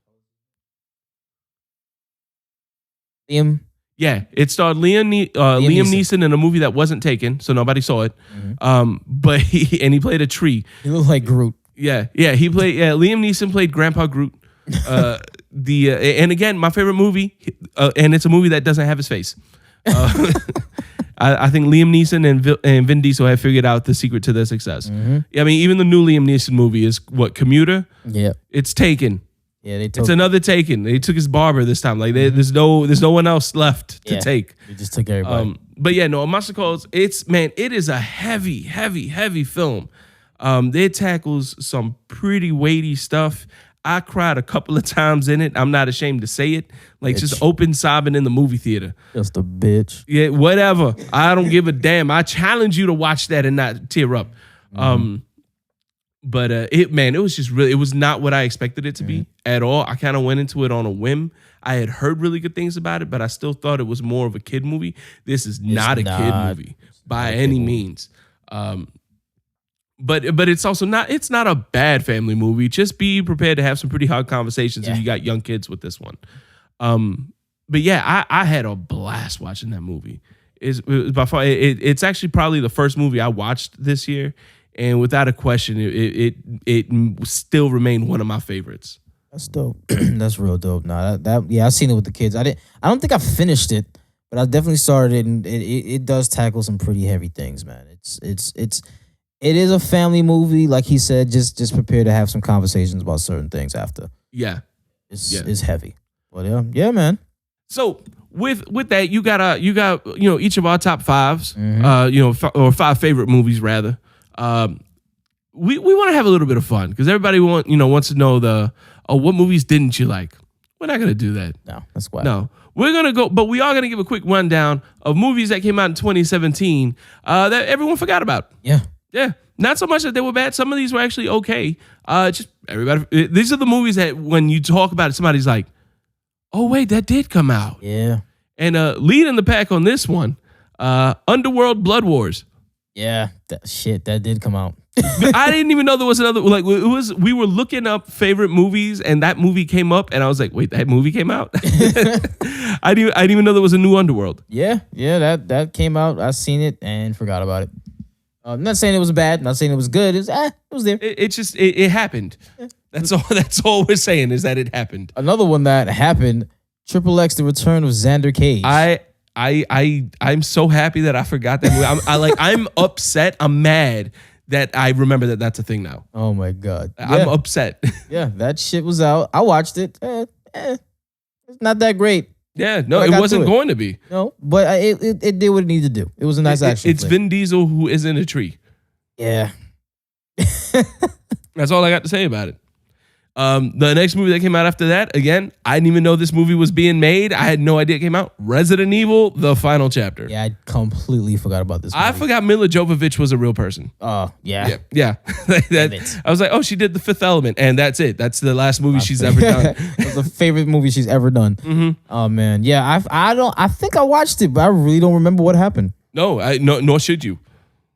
hell? Liam? Yeah, it starred Liam Neeson in a movie that wasn't Taken, so nobody saw it. Mm-hmm. But he played a tree. He looked like Groot. Yeah. Liam Neeson played Grandpa Groot. And again, my favorite movie, and it's a movie that doesn't have his face. I think Liam Neeson and Vin Diesel have figured out the secret to their success. Mm-hmm. I mean, even the new Liam Neeson movie is what, Commuter? Yeah, it's Taken. Yeah, it's another Taken. They took his barber this time. Like there's no one else left to take. They just took everybody. But yeah, no, A Monster Calls. It is a heavy film. It tackles some pretty weighty stuff. I cried a couple of times in it. I'm not ashamed to say it. Like just open sobbing in the movie theater. Just a bitch. Yeah, whatever. I don't give a damn. I challenge you to watch that and not tear up. Mm-hmm. But it was just really, it was not what I expected it to be at all. I kind of went into it on a whim. I had heard really good things about it, but I still thought it was more of a kid movie. This is not a kid movie by any means. But it's also not a bad family movie. Just be prepared to have some pretty hard conversations if you got young kids with this one. But yeah, I had a blast watching that movie. It was by far it's actually probably the first movie I watched this year, and without a question, it still remained one of my favorites. That's dope. That's real dope. Nah, I've seen it with the kids. I don't think I finished it, but I definitely started it, and it does tackle some pretty heavy things, man. It is a family movie, like he said. Just prepare to have some conversations about certain things after. Yeah, it's heavy. But yeah, man. So with that, you got each of our top fives, or five favorite movies rather. We want to have a little bit of fun because everybody wants to know what movies didn't you like. We're not gonna do that. No, that's why. No, we're gonna go, but we are gonna give a quick rundown of movies that came out in 2017 that everyone forgot about. Yeah, not so much that they were bad. Some of these were actually okay. Just everybody. These are the movies that when you talk about it, somebody's like, "Oh wait, that did come out." Yeah. And leading the pack on this one, Underworld Blood Wars. Yeah, that did come out. I didn't even know there was another. Like we were looking up favorite movies, and that movie came up, and I was like, "Wait, that movie came out?" I didn't even know there was a new Underworld. Yeah, that came out. I seen it and forgot about it. I'm not saying it was bad. Not saying it was good. It was there. It happened. Yeah. That's all we're saying is that it happened. Another one that happened. Triple X: The Return of Xander Cage. I'm so happy that I forgot that movie. I'm upset. I'm mad that I remember that that's a thing now. Oh my God. I'm upset. Yeah, that shit was out. I watched it. It's not that great. Yeah, no, it wasn't going to be. No, but it did what it needed to do. It was a nice action. It's Vin Diesel who is in a tree. Yeah. That's all I got to say about it. The next movie that came out after that, again, I didn't even know this movie was being made. I had no idea it came out. Resident Evil, The Final Chapter. Yeah, I completely forgot about this movie. I forgot Mila Jovovich was a real person. Oh, yeah. Yeah. I was like, oh, she did The Fifth Element, and that's it. That's the last movie she's ever done. It's the favorite movie she's ever done. Mm-hmm. Oh, man. Yeah, I think I watched it, but I really don't remember what happened. No, nor should you.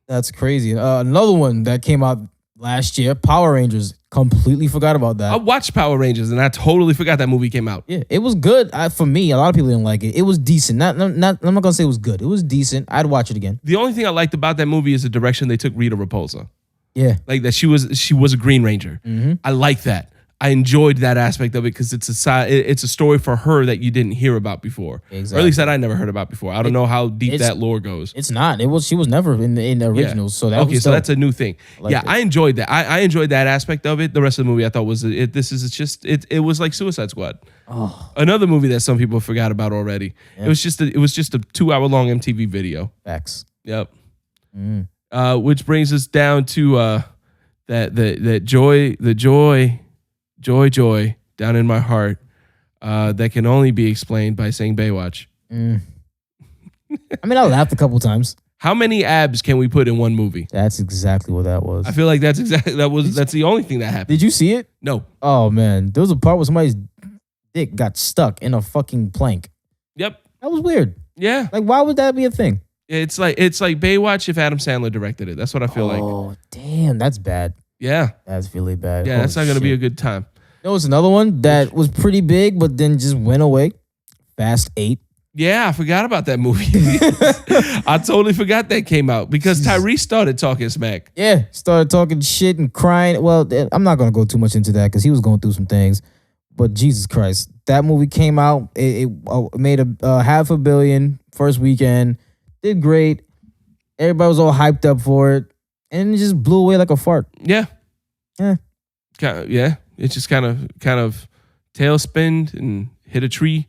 That's crazy. Another one that came out last year, Power Rangers. Completely forgot about that. I watched Power Rangers and I totally forgot that movie came out. Yeah, it was good for me. A lot of people didn't like it. It was decent. I'm not gonna say it was good. It was decent. I'd watch it again. The only thing I liked about that movie is the direction they took Rita Repulsa. Yeah, like that she was a Green Ranger. Mm-hmm. I like that. I enjoyed that aspect of it because it's a story for her that you didn't hear about before, exactly. Or at least that I never heard about before. I don't know how deep that lore goes. It's not. She was never in the originals. So that was so that's a new thing. I enjoyed that. I enjoyed that aspect of it. The rest of the movie I thought was it was like Suicide Squad. Oh. Another movie that some people forgot about already. Yeah. It was just a 2-hour long MTV video. Facts. Yep. Which brings us down to that joy down in my heart that can only be explained by saying Baywatch. I mean, I laughed a couple times. How many abs can we put in one movie? That's exactly what that was. I feel like that's the only thing that happened. Did you see it? No. Oh man, there was a part where somebody's dick got stuck in a fucking plank. Yep. That was weird. Yeah. Like, why would that be a thing? It's like Baywatch if Adam Sandler directed it. That's what I feel like. Oh damn, that's bad. Yeah. That's really bad. Yeah, that's not going to be a good time. There was another one that was pretty big, but then just went away. Fast 8. Yeah, I forgot about that movie. I totally forgot that came out because Tyrese started talking smack. Yeah, started talking shit and crying. Well, I'm not going to go too much into that because he was going through some things. But Jesus Christ, that movie came out. It made a $500 million first weekend. Did great. Everybody was all hyped up for it. And it just blew away like a fart. Yeah. Yeah. Yeah. It just kind of tailspinned and hit a tree.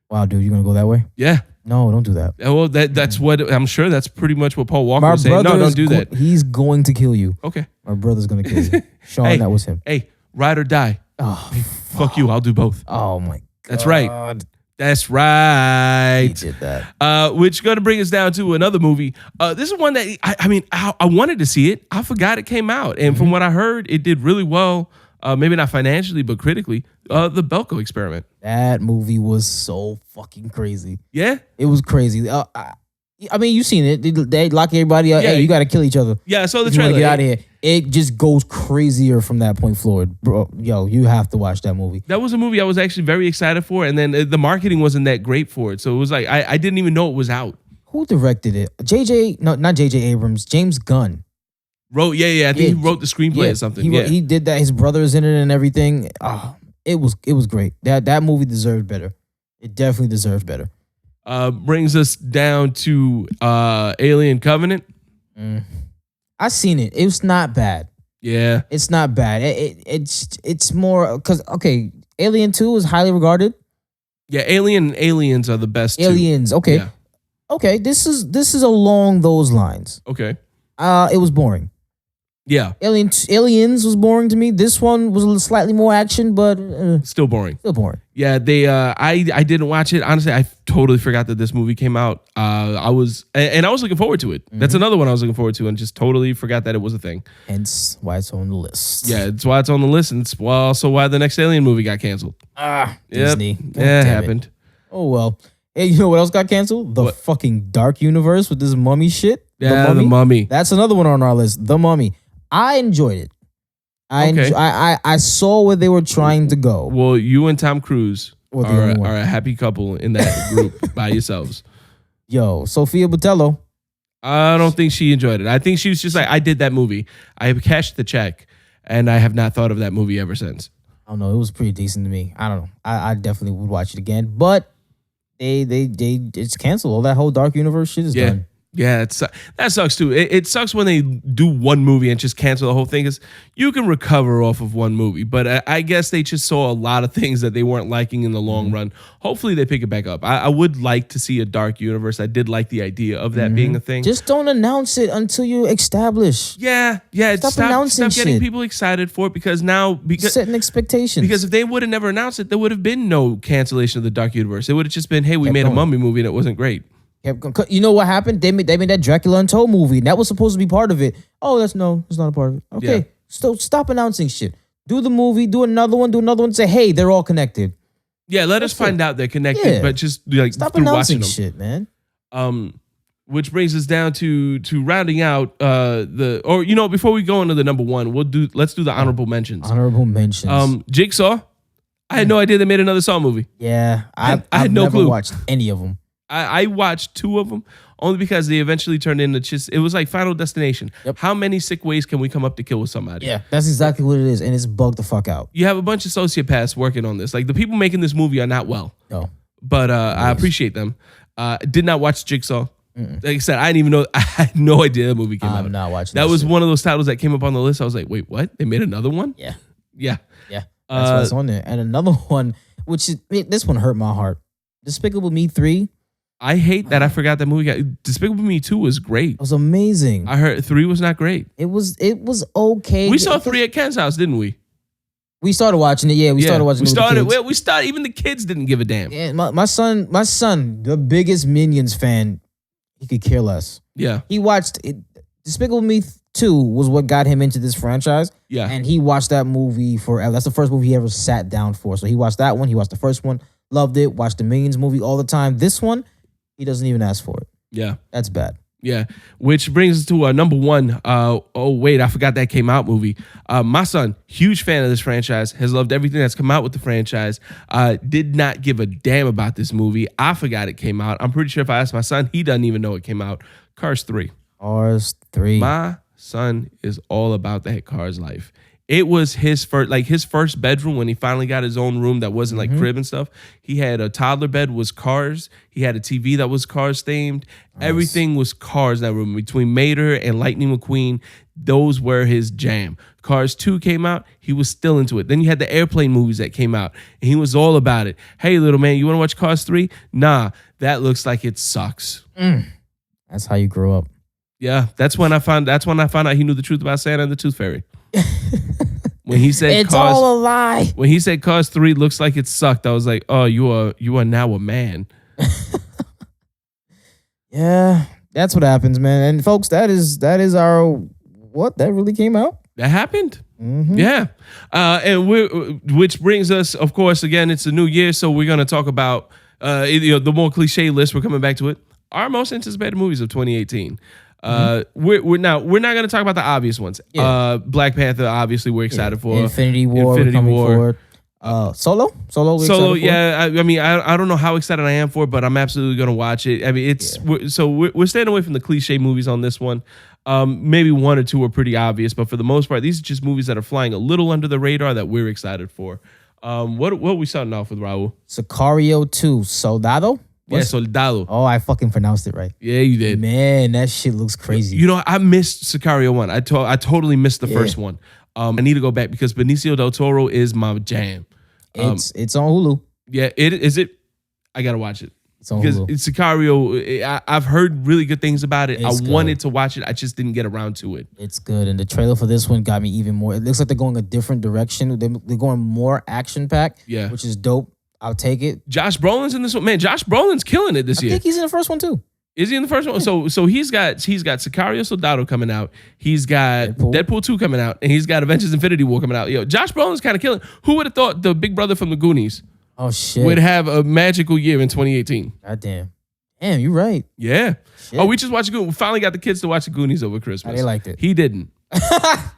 Wow, dude, you gonna go that way? Yeah. No, don't do that. Well, that's what I'm sure. That's pretty much what Paul Walker was saying. No, don't do that. He's going to kill you. Okay. My brother's gonna kill you. Sean, that was him. Hey, ride or die. Oh, fuck you. I'll do both. Oh my God. That's right. That's right. He did that. Which is going to bring us down to another movie. This is one that I wanted to see it. I forgot it came out, and from what I heard, it did really well. Maybe not financially, but critically. The Belko Experiment. That movie was so fucking crazy. Yeah, it was crazy. I mean, you've seen it. They lock everybody up. Yeah. Hey, you got to kill each other. Yeah, I saw the If you wanna trailer. get out of here. It just goes crazier from that point forward, bro. Yo, you have to watch that movie. That was a movie I was actually very excited for, and then the marketing wasn't that great for it. So it was like I didn't even know it was out. Who directed it? No, not J.J. Abrams. James Gunn. I think he wrote the screenplay or something. He did that. His brother's in it and everything. It was great. That movie deserved better. It definitely deserved better. Brings us down to Alien Covenant. I seen it. It was not bad. Yeah, It's not bad. It's more because Alien 2 is highly regarded. yeah. Alien and Aliens are the best. Aliens. Okay. Yeah. Okay. This is along those lines. Okay. It was boring. Yeah. Aliens was boring to me. This one was a little slightly more action, but Still boring. still boring. Yeah, they. I didn't watch it. Honestly, I totally forgot that this movie came out. I was looking forward to it. That's another one I was looking forward to, and just totally forgot that it was a thing. Hence why it's on the list. Yeah, it's why it's on the list, and it's also why the next Alien movie got canceled. Disney. Yep. God Yeah, it damn happened. Oh well. Hey, you know what else got canceled? The fucking Dark Universe with this mummy shit. Yeah, the mummy. That's another one on our list. The Mummy. I enjoyed it. Okay. I saw where they were trying to go. Well, you and Tom Cruise Well, the are only one. a happy couple in that group by yourselves. Yo, Sophia Botello. I don't think she enjoyed it. I think she was just like, I did that movie. I cashed the check, and I have not thought of that movie ever since. I don't know. It was pretty decent to me. I don't know. I definitely would watch it again. But they it's canceled. All that whole Dark Universe shit is done. Yeah, that sucks too. It sucks when they do one movie and just cancel the whole thing, because you can recover off of one movie. But I guess they just saw a lot of things that they weren't liking in the long run. Hopefully they pick it back up. I would like to see a Dark Universe. I did like the idea of that being a thing. Just don't announce it until you establish. Yeah. Stop announcing getting shit. people excited for it, because Setting expectations. because if they would have never announced it, there would have been no cancellation of the Dark Universe. It would have just been, hey, we made a mummy movie and it wasn't great. You know what happened? They made that Dracula Untold movie, and that was supposed to be part of it. Oh, it's not a part of it. Okay, Yeah. so stop announcing shit. Do the movie, do another one. Say, hey, they're all connected. Yeah, let us find out they're connected, Yeah. but just like Stop through announcing watching them. shit, man. Which brings us down to rounding out before we go into the number one, let's do the honorable mentions. Honorable mentions. Jigsaw. I had no idea they made another Saw movie. Yeah, I I've had no never clue. watched any of them. I watched two of them only because they eventually turned into it was like Final Destination. Yep. How many sick ways can we come up to kill with somebody? Yeah, that's exactly what it is, and it's bugged the fuck out. You have a bunch of sociopaths working on this. Like, the people making this movie are not well. No, But I appreciate them. Did not watch Jigsaw. Like I said, I didn't even know. I had no idea the movie came out. I'm not watching. That was shit. one of those titles that came up on the list. I was like, wait, what? They made another one? Yeah, Yeah. that's what's on there. And another one, which is this one hurt my heart. Despicable Me 3 I hate that I forgot that movie. Despicable Me 2 was great. was amazing. I heard 3 was not great. It was okay. We saw 3 at Ken's house, didn't we? We started watching it. Yeah, we started watching. We it with the kids. we started. Even the kids didn't give a damn. Yeah, my son, the biggest Minions fan, he could care less. Yeah. He watched it. Despicable Me 2 was what got him into this franchise. Yeah. And he watched that movie forever. That's the first movie he ever sat down for. So he watched that one. He watched the first one, loved it, watched the Minions movie all the time. This one, he doesn't even ask for it. Yeah. That's bad. Yeah, which brings us to number one. I forgot that came out movie. My son, huge fan of this franchise, has loved everything that's come out with the franchise. Did not give a damn about this movie. I forgot it came out. I'm pretty sure if I asked my son, he doesn't even know it came out. Cars 3. Cars 3. My son is all about that Cars life. It was his first bedroom when he finally got his own room that wasn't like crib and stuff. He had a toddler bed, was Cars. He had a TV that was Cars themed. Nice. Everything was Cars in that room. Between Mater and Lightning McQueen, those were his jam. Cars 2 came out, he was still into it. Then you had the airplane movies that came out, and he was all about it. Hey, little man, you want to watch Cars 3? Nah, that looks like it sucks. That's how you grow up. Yeah, that's when I found out he knew the truth about Santa and the Tooth Fairy. When he said it's Cars, all a lie. When he said Cars 3 looks like it sucked, I was like, oh, you are now a man. Yeah, that's what happens, man. And folks, that is our what that really came out. That happened. Mm-hmm. Yeah. Which brings us, of course, again, it's a new year, so we're gonna talk about the more cliche list. We're coming back to it. our most anticipated movies of 2018. We're not going to talk about the obvious ones. Yeah. Black Panther, obviously, we're excited for. Infinity War, coming forward. Solo, yeah. I mean, I don't know how excited I am for it, but I'm absolutely going to watch it. I mean, we're staying away from the cliche movies on this one. Maybe one or two are pretty obvious, but for the most part, these are just movies that are flying a little under the radar that we're excited for. What are we starting off with, Raul? Sicario 2, Soldado. Yeah, Soldado. Oh, I fucking pronounced it right. Yeah, you did. Man, that shit looks crazy. You know, I missed Sicario 1. I totally missed the first one. I need to go back because Benicio del Toro is my jam. It's on Hulu. Yeah, is it? I gotta watch it. It's on because Hulu. it's Sicario. I've heard really good things about it. It's I wanted to watch it. I just didn't get around to it. It's good, and the trailer for this one got me even more. It looks like they're going a different direction. They're going more action packed. Yeah, which is dope. I'll take it. Josh Brolin's in this one, man. Josh Brolin's killing it this year. I think he's in the first one too. Is he in the first one? So he's got Sicario Soldado coming out. He's got Deadpool 2 coming out, and he's got Avengers Infinity War coming out. Yo, Josh Brolin's kind of killing. Who would have thought the big brother from the Goonies would have a magical year in 2018? Goddamn. Damn, you're right. Yeah. Shit. Oh, we just watched Goonies. We finally got the kids to watch the Goonies over Christmas. They liked it. He didn't. God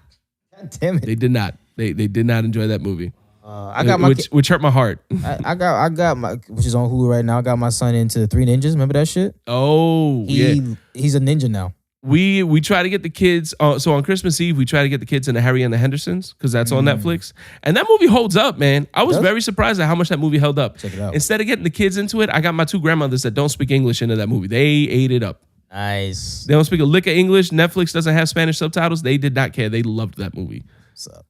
damn it. They did not. They did not enjoy that movie. I got which hurt my heart. I got my, which is on Hulu right now. I got my son into Three Ninjas. Remember that shit? Oh, he's a ninja now. We try to get the kids. So on Christmas Eve, we try to get the kids into Harry and the Hendersons because that's on Netflix, and that movie holds up, man. I was very surprised at how much that movie held up. Check it out. Instead of getting the kids into it, I got my two grandmothers that don't speak English into that movie. They ate it up. Nice. They don't speak a lick of English. Netflix doesn't have Spanish subtitles. They did not care. They loved that movie.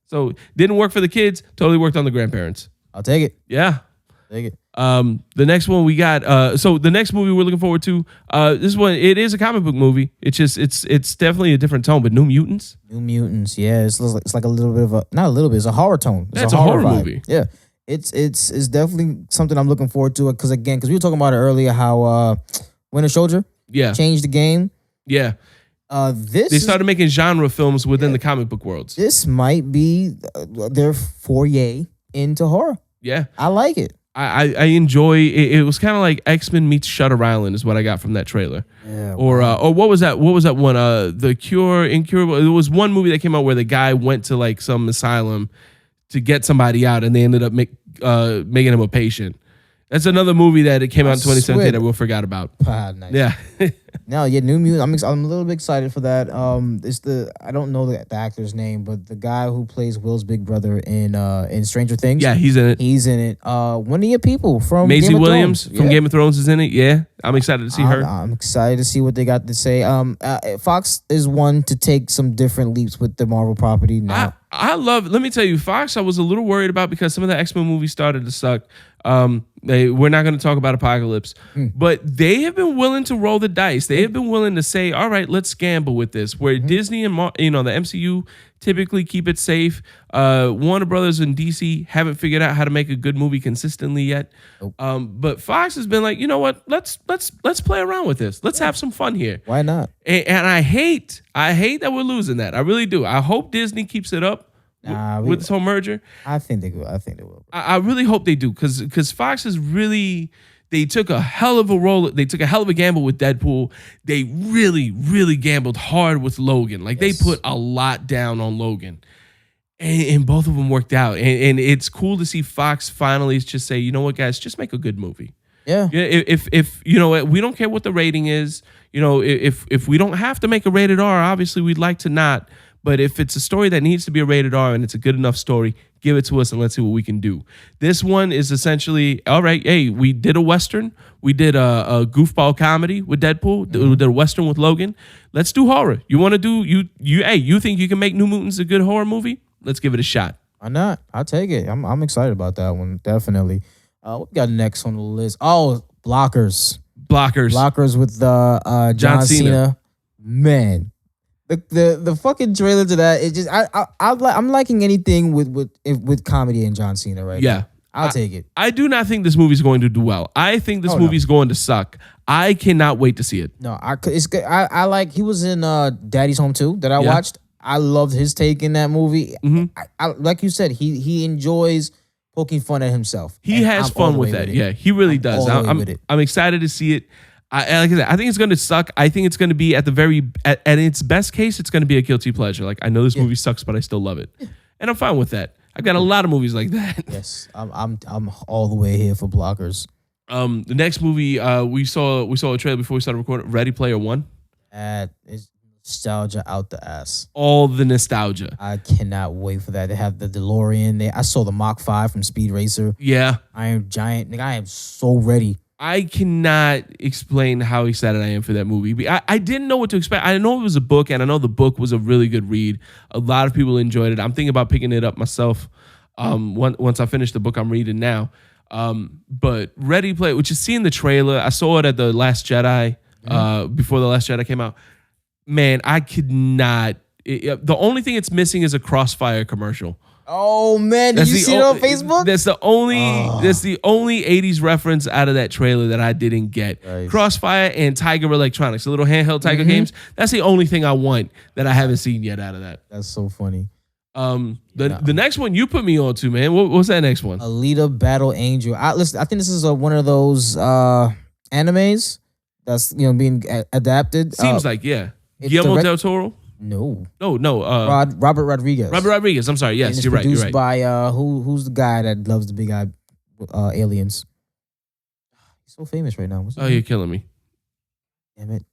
So didn't work for the kids. Totally worked on the grandparents. I'll take it. Yeah. Take it. The next one we got. So the next movie we're looking forward to. This one, it is a comic book movie. It's definitely a different tone. But New Mutants. New Mutants. Yeah, it's like a little bit of a not a little bit. It's a horror tone. It's a horror movie. Yeah. It's definitely something I'm looking forward to because we were talking about it earlier how Winter Soldier changed the game. Yeah. They started making genre films within the comic book worlds. This might be their foray into horror. Yeah. I like it. I enjoy it. It was kind of like X-Men meets Shutter Island is what I got from that trailer. Yeah. Or what was that? What was that one? The Cure, Incurable. There was one movie that came out where the guy went to like some asylum to get somebody out, and they ended up making him a patient. That's another movie that it came out in 2017 that we'll forgot about. Nice. Yeah. New Mutants. I'm a little bit excited for that. It's I don't know the actor's name, but the guy who plays Will's big brother in Stranger Things. Yeah, he's in it. He's in it. One of your people from Maisie Game of Williams Thrones. from Game of Thrones is in it. Yeah, I'm excited to see her. I'm excited to see what they got to say. Fox is one to take some different leaps with the Marvel property now. I love. Let me tell you, Fox. I was a little worried about because some of the X-Men movies started to suck. We're not going to talk about Apocalypse, but they have been willing to roll the dice. They have been willing to say, "All right, let's gamble with this." Where Disney and the MCU typically keep it safe. Warner Brothers and DC haven't figured out how to make a good movie consistently yet. But Fox has been like, you know what? Let's play around with this. Let's have some fun here. Why not? And I hate that we're losing that. I really do. I hope Disney keeps it up with this whole merger. I think they will. I really hope they do because Fox is really. They took a hell of a roll. They took a hell of a gamble with Deadpool. They really, really gambled hard with Logan. Like they put a lot down on Logan, and both of them worked out. And it's cool to see Fox finally just say, you know what, guys, just make a good movie. Yeah. If you know, we don't care what the rating is. You know, if we don't have to make a rated R, obviously we'd like to not. But if it's a story that needs to be a rated R and it's a good enough story, give it to us and let's see what we can do. This one is essentially, all right, hey, we did a Western. We did a goofball comedy with Deadpool. We did a Western with Logan. Let's do horror. You want to do, you think you can make New Mutants a good horror movie? Let's give it a shot. Why not? I'll take it. I'm excited about that one, definitely. What we got next on the list? Oh, Blockers with John Cena. Man. The fucking trailer to that, it just I'm liking anything with comedy and John Cena right now. I'll take it. I do not think this movie's going to do well. I think this movie's going to suck. I cannot wait to see it. No, it's good. I like he was in Daddy's Home 2 that I watched. I loved his take in that movie. I like you said, he enjoys poking fun at himself. He has fun with that. Yeah, he really does. I'm excited to see it. Like I said, I think it's going to suck. I think it's going to be at its best case, it's going to be a guilty pleasure. Like I know this movie sucks, but I still love it, and I'm fine with that. I've got a lot of movies like that. Yes, I'm all the way here for blockers. The next movie we saw a trailer before we started recording. Ready Player One. It's nostalgia out the ass. All the nostalgia. I cannot wait for that. They have the DeLorean. I saw the Mach 5 from Speed Racer. Yeah. Iron Giant. Nigga, I am so ready. I cannot explain how excited I am for that movie. I didn't know what to expect. I know it was a book, and I know the book was a really good read. A lot of people enjoyed it. I'm thinking about picking it up myself once I finish the book I'm reading now. But Ready Player, which is seeing the trailer. I saw it at the Last Jedi before the Last Jedi came out. Man, I could not. The only thing it's missing is a Crossfire commercial. Oh man, did you see it on Facebook? That's the only 80s reference out of that trailer that I didn't get. Nice. Crossfire and Tiger Electronics, the little handheld Tiger games. That's the only thing I want that I haven't seen yet out of that. That's so funny. The next one you put me on to, man. What's that next one? Alita Battle Angel. Listen, I think this is one of those animes that's being adapted. Seems like Guillermo del Toro. No. Robert Rodriguez. Robert Rodriguez. I'm sorry. Yes, you're right. Produced by who's the guy that loves the big eye aliens? He's so famous right now. You're killing me. Damn it.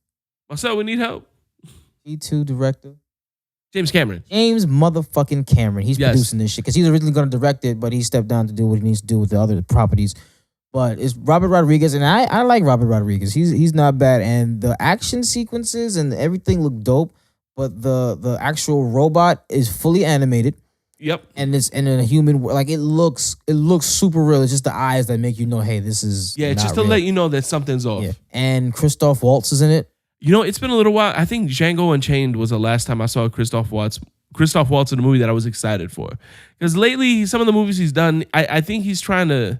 Marcel, we need help. G2 director. James Cameron. James motherfucking Cameron. He's producing this shit because he's originally going to direct it, but he stepped down to do what he needs to do with the other properties. But it's Robert Rodriguez, and I like Robert Rodriguez. He's not bad, and the action sequences and everything look dope. But the actual robot is fully animated. Yep. And it's in a human, like it looks super real. It's just the eyes that make you know, hey, this is not just to real. let you know that something's off. Yeah. And Christoph Waltz is in it. It's been a little while. I think Django Unchained was the last time I saw Christoph Waltz in a movie that I was excited for. Because lately, some of the movies he's done, I think he's trying to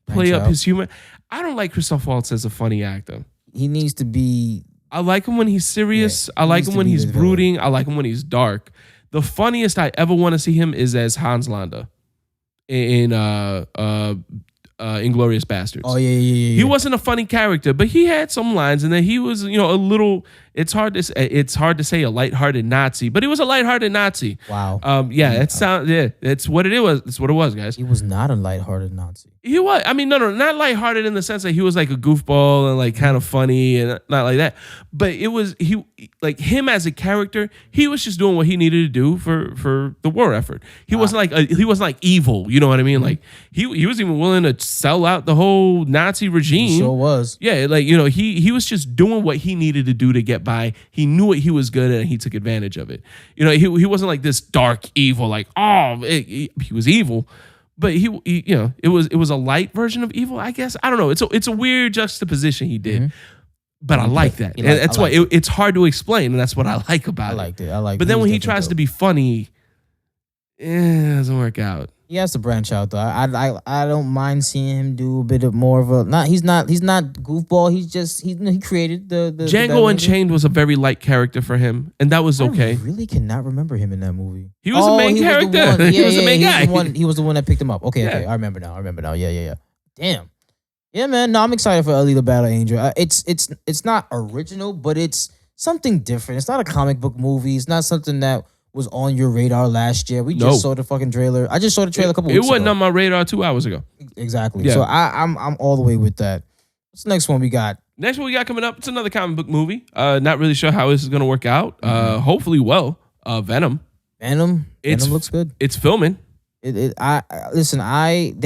play up his humor. I don't like Christoph Waltz as a funny actor. He needs to be. I like him when he's serious. I like him when he's brooding. I like him when he's dark. The funniest I ever want to see him is as Hans Landa in Inglourious Bastards. Oh yeah. He wasn't a funny character, but he had some lines, and then he was, a little. It's hard to say a lighthearted Nazi, but he was a lighthearted Nazi. Wow. That's what it was. That's what it was, guys. He was not a lighthearted Nazi. He was. I mean, no, not lighthearted in the sense that he was like a goofball and like kind of funny and not like that. But it was like him as a character. He was just doing what he needed to do for the war effort. He wasn't like evil. You know what I mean? Mm-hmm. Like he was even willing to sell out the whole Nazi regime. He sure was. Yeah, like he was just doing what he needed to do to get by. He knew what he was good at, and he took advantage of it. He wasn't like this dark evil. Like he was evil. But it was a light version of evil, I guess. I don't know. It's a weird juxtaposition he did, but I like that. That's why it's hard to explain, and that's what I like about it. I liked it. But then when he tries to be funny, it doesn't work out. He has to branch out though. I don't mind seeing him do a bit of more of a he's not goofball. He created the Django Unchained was a very light character for him, and that was okay. I really cannot remember him in that movie. He was a main character. He was the main guy. He was the one that picked him up. Okay. I remember now. Yeah. Damn. Yeah, man. No, I'm excited for Alita Battle Angel. It's not original, but it's something different. It's not a comic book movie. It's not something that was on your radar last year. We just saw the fucking trailer. I just saw the trailer a couple weeks ago. It wasn't on my radar 2 hours ago. Exactly. Yeah. So I'm all the way with that. What's the next one we got? Next one we got coming up, it's another comic book movie. Not really sure how this is going to work out. Hopefully well. Venom. Venom looks good. It's filming. They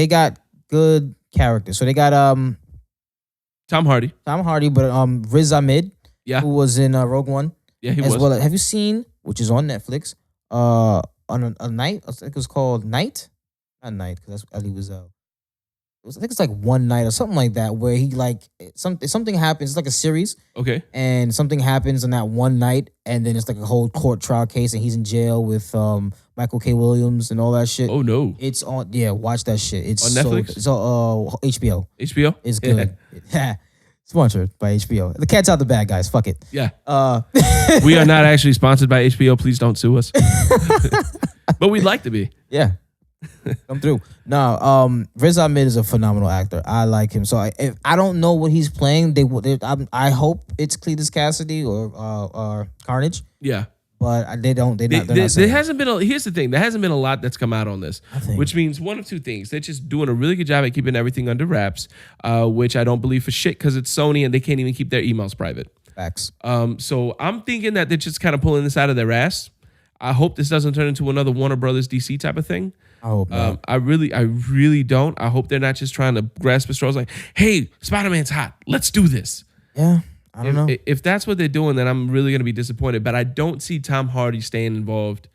got good characters. So they got Tom Hardy, but Riz Ahmed, who was in Rogue One. Yeah, he was. Well, have you seen, which is on Netflix, on a night? I think it was called Night, not Night, because that's Ali Wiesel. I think it's like One Night or something like that, where he like something happens. It's like a series, okay, and something happens on that one night, and then it's like a whole court trial case, and he's in jail with Michael K. Williams and all that shit. Oh no, it's on. Yeah, watch that shit. It's on Netflix. It's on HBO. HBO, it's good. Sponsored by HBO. The cat's out the bag, guys. Fuck it. Yeah. We are not actually sponsored by HBO. Please don't sue us. But we'd like to be. Yeah. Come through. No, Riz Ahmed is a phenomenal actor. I like him. So if I don't know what he's playing, I hope it's Cletus Cassidy or Carnage. Yeah. But they don't. They're not. There hasn't been. Here's the thing. There hasn't been a lot that's come out on this, Nothing. which means one of two things. They're just doing a really good job at keeping everything under wraps, which I don't believe for shit because it's Sony and they can't even keep their emails private. Facts. So I'm thinking that they're just kind of pulling this out of their ass. I hope this doesn't turn into another Warner Brothers DC type of thing. I hope not. I really don't. I hope they're not just trying to grasp at straws like, hey, Spider-Man's hot. Let's do this. Yeah. I don't know. If that's what they're doing, then I'm really going to be disappointed. But I don't see Tom Hardy staying involved.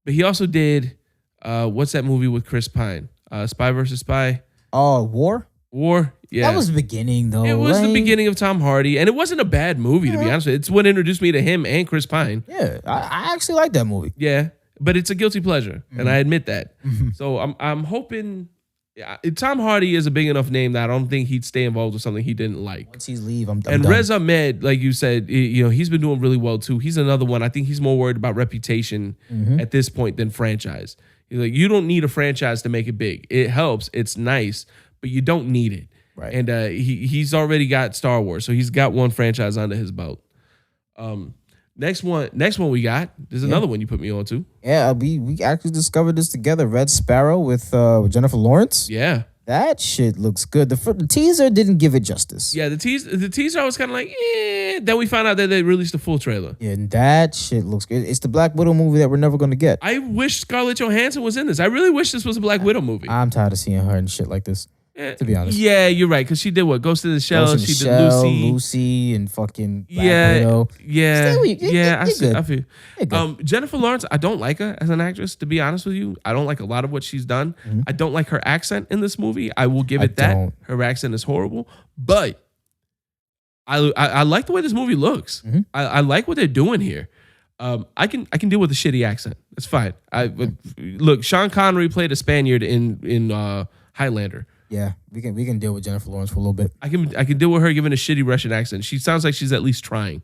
But he also did, what's that movie with Chris Pine? Spy versus Spy? Oh, War? War? Yeah. That was the beginning, though. It was the beginning of Tom Hardy. And it wasn't a bad movie, to be honest with you. It's what introduced me to him and Chris Pine. Yeah. I actually like that movie. Yeah. But it's a guilty pleasure. And I admit that. So I'm hoping... Yeah, Tom Hardy is a big enough name that I don't think he'd stay involved with something he didn't like. Once he's leave, I'm and done. Riz Ahmed, like you said, he's been doing really well too. He's another one. I think he's more worried about reputation at this point than franchise. He's like, you don't need a franchise to make it big. It helps. It's nice, but you don't need it. Right. And he's already got Star Wars, so he's got one franchise under his belt. Next one we got. There's another one you put me on to. Yeah, we actually discovered this together. Red Sparrow with Jennifer Lawrence. Yeah. That shit looks good. The teaser didn't give it justice. Yeah, the teaser I was kind of like, Then we found out that they released the full trailer. Yeah, and that shit looks good. It's the Black Widow movie that we're never going to get. I wish Scarlett Johansson was in this. I really wish this was a Black Widow movie. I'm tired of seeing her and shit like this. To be honest. Yeah, you're right. Because she did what? Ghost in the Shell. She did Lucy and fucking Black Widow. Yeah. I feel. Good. Jennifer Lawrence, I don't like her as an actress, to be honest with you. I don't like a lot of what she's done. I don't like her accent in this movie. I will give it that. Don't. Her accent is horrible. But I like the way this movie looks. I like what they're doing here. I can deal with a shitty accent. It's fine. Look, Sean Connery played a Spaniard in Highlander. Yeah, we can deal with Jennifer Lawrence for a little bit. I can deal with her giving a shitty Russian accent. She sounds like she's at least trying.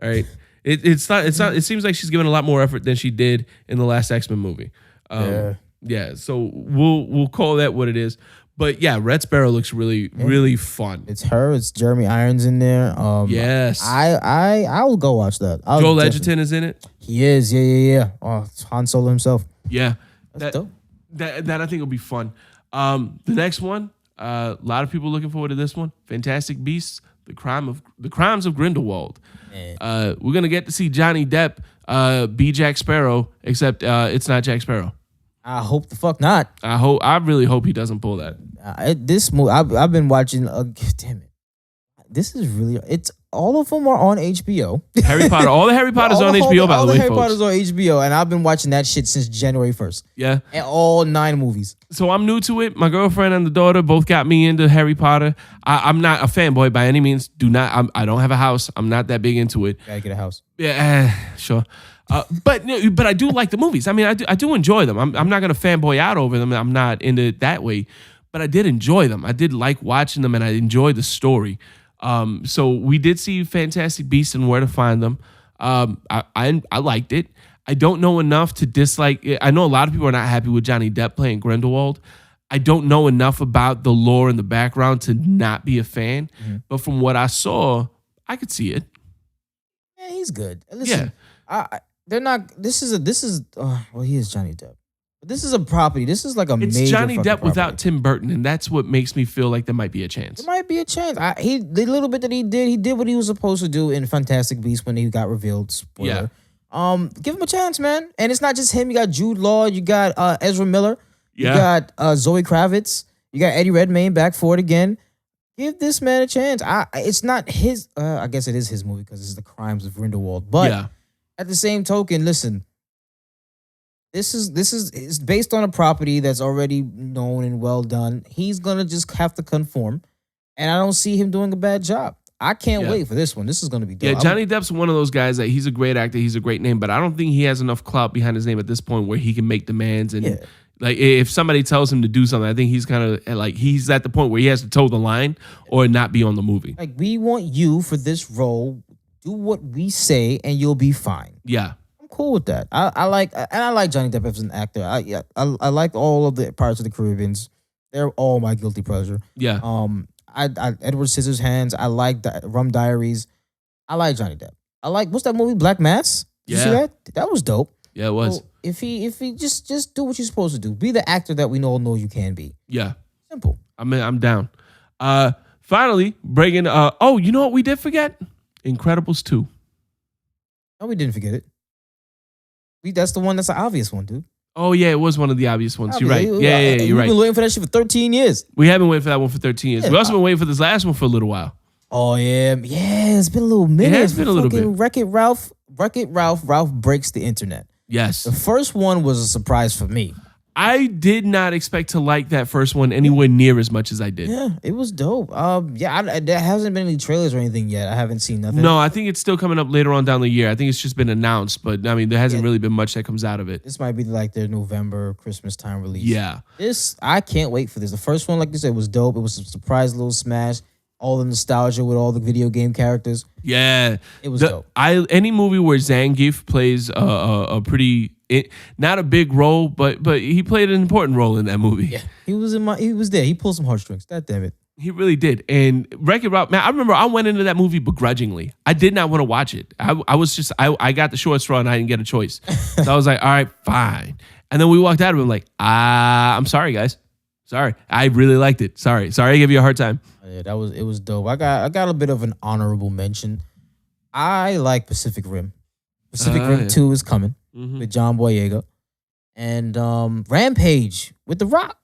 All right. It's not. It seems like she's given a lot more effort than she did in the last X-Men movie. Yeah. So we'll call that what it is. But yeah, Red Sparrow looks really fun. It's her. It's Jeremy Irons in there. Yes. I will go watch that. Joel Edgerton is in it. He is. Yeah. Oh, it's Han Solo himself. Yeah. That's dope. That I think will be fun. The next one, a lot of people looking forward to this one. Fantastic Beasts: The Crimes of Grindelwald. We're gonna get to see Johnny Depp be Jack Sparrow, except it's not Jack Sparrow. I hope the fuck not. I really hope he doesn't pull that. This movie, I've been watching. Damn it, this is really. It's all of them are on HBO. Harry Potter, all the Harry Potters on HBO. By the way, all the Harry folks. Potters on HBO, and I've been watching that shit since January 1st. Yeah, and all 9 movies. So I'm new to it. My girlfriend and the daughter both got me into Harry Potter. I'm not a fanboy by any means. I don't have a house. I'm not that big into it. Gotta get a house. Yeah, sure. But I do like the movies. I mean, I do enjoy them. I'm not gonna fanboy out over them. I'm not into it that way. But I did enjoy them. I did like watching them, and I enjoyed the story. So we did see Fantastic Beasts and Where to Find Them. I liked it. I don't know enough to dislike it. I know a lot of people are not happy with Johnny Depp playing Grindelwald. I don't know enough about the lore and the background to not be a fan. But from what I saw, I could see it. Yeah, he's good. Listen, they're not. This is. Well, he is Johnny Depp. But this is a property. This is like a major. It's Johnny Depp property. without Tim Burton, and that's what makes me feel like there might be a chance. There might be a chance. The little bit that he did what he was supposed to do in Fantastic Beasts when he got revealed. Spoiler. Yeah. Give him a chance, man. And it's not just him. You got Jude Law. You got Ezra Miller. You got Zoe Kravitz. You got Eddie Redmayne back for it again. Give this man a chance. It's not his. I guess it is his movie because it's The Crimes of Grindelwald. But at the same token, listen. This is based on a property that's already known and well done. He's gonna just have to conform, and I don't see him doing a bad job. I can't wait for this one. This is gonna be dope. Yeah, Johnny Depp's one of those guys that he's a great actor, he's a great name, but I don't think he has enough clout behind his name at this point where he can make demands and like if somebody tells him to do something, I think he's kind of like he's at the point where he has to toe the line or not be on the movie. Like we want you for this role. Do what we say, and you'll be fine. Yeah. I'm I'm cool with that. I like Johnny Depp as an actor. I like all of the Pirates of the Caribbeans. They're all my guilty pleasure. Yeah. I Edward Scissorhands. I like Rum Diaries. I like Johnny Depp. I like what's that movie Black Mass? Did you see that? That was dope. Yeah, it was. So if he just do what you're supposed to do. Be the actor that we all know you can be. Yeah. Simple. I'm down. Finally, bringing oh, you know what we did forget? Incredibles 2. No, we didn't forget it. That's the one that's the obvious one, dude. Oh yeah, it was one of the obvious ones. You're right. Yeah, you're right. We've been waiting for that shit for 13 years. We have been waiting for that one for 13 years. Yeah, We also been waiting for this last one for a little while. Oh yeah. It's been a little minute. It has been a little bit. Wreck-It Ralph breaks the internet. Yes. The first one was a surprise for me. I did not expect to like that first one anywhere near as much as I did. Yeah, it was dope. There hasn't been any trailers or anything yet. I haven't seen nothing. No, I think it's still coming up later on down the year. I think it's just been announced, but I mean, there hasn't really been much that comes out of it. This might be like their November, Christmas time release. Yeah. I can't wait for this. The first one, like you said, was dope. It was a surprise little smash. All the nostalgia with all the video game characters. Yeah. It was dope. Any movie where Zangief plays a pretty, not a big role, but he played an important role in that movie. Yeah. He was there. He pulled some heartstrings. God damn it. He really did. And Wreck-It Ralph, man, I remember I went into that movie begrudgingly. I did not want to watch it. I got the short straw and I didn't get a choice. So I was like, all right, fine. And then we walked out of it like, I'm sorry, guys. Sorry. I really liked it. Sorry I gave you a hard time. Yeah, it was dope. I got a bit of an honorable mention. I like Pacific Rim. Pacific Rim 2 is coming with John Boyega. And Rampage with The Rock.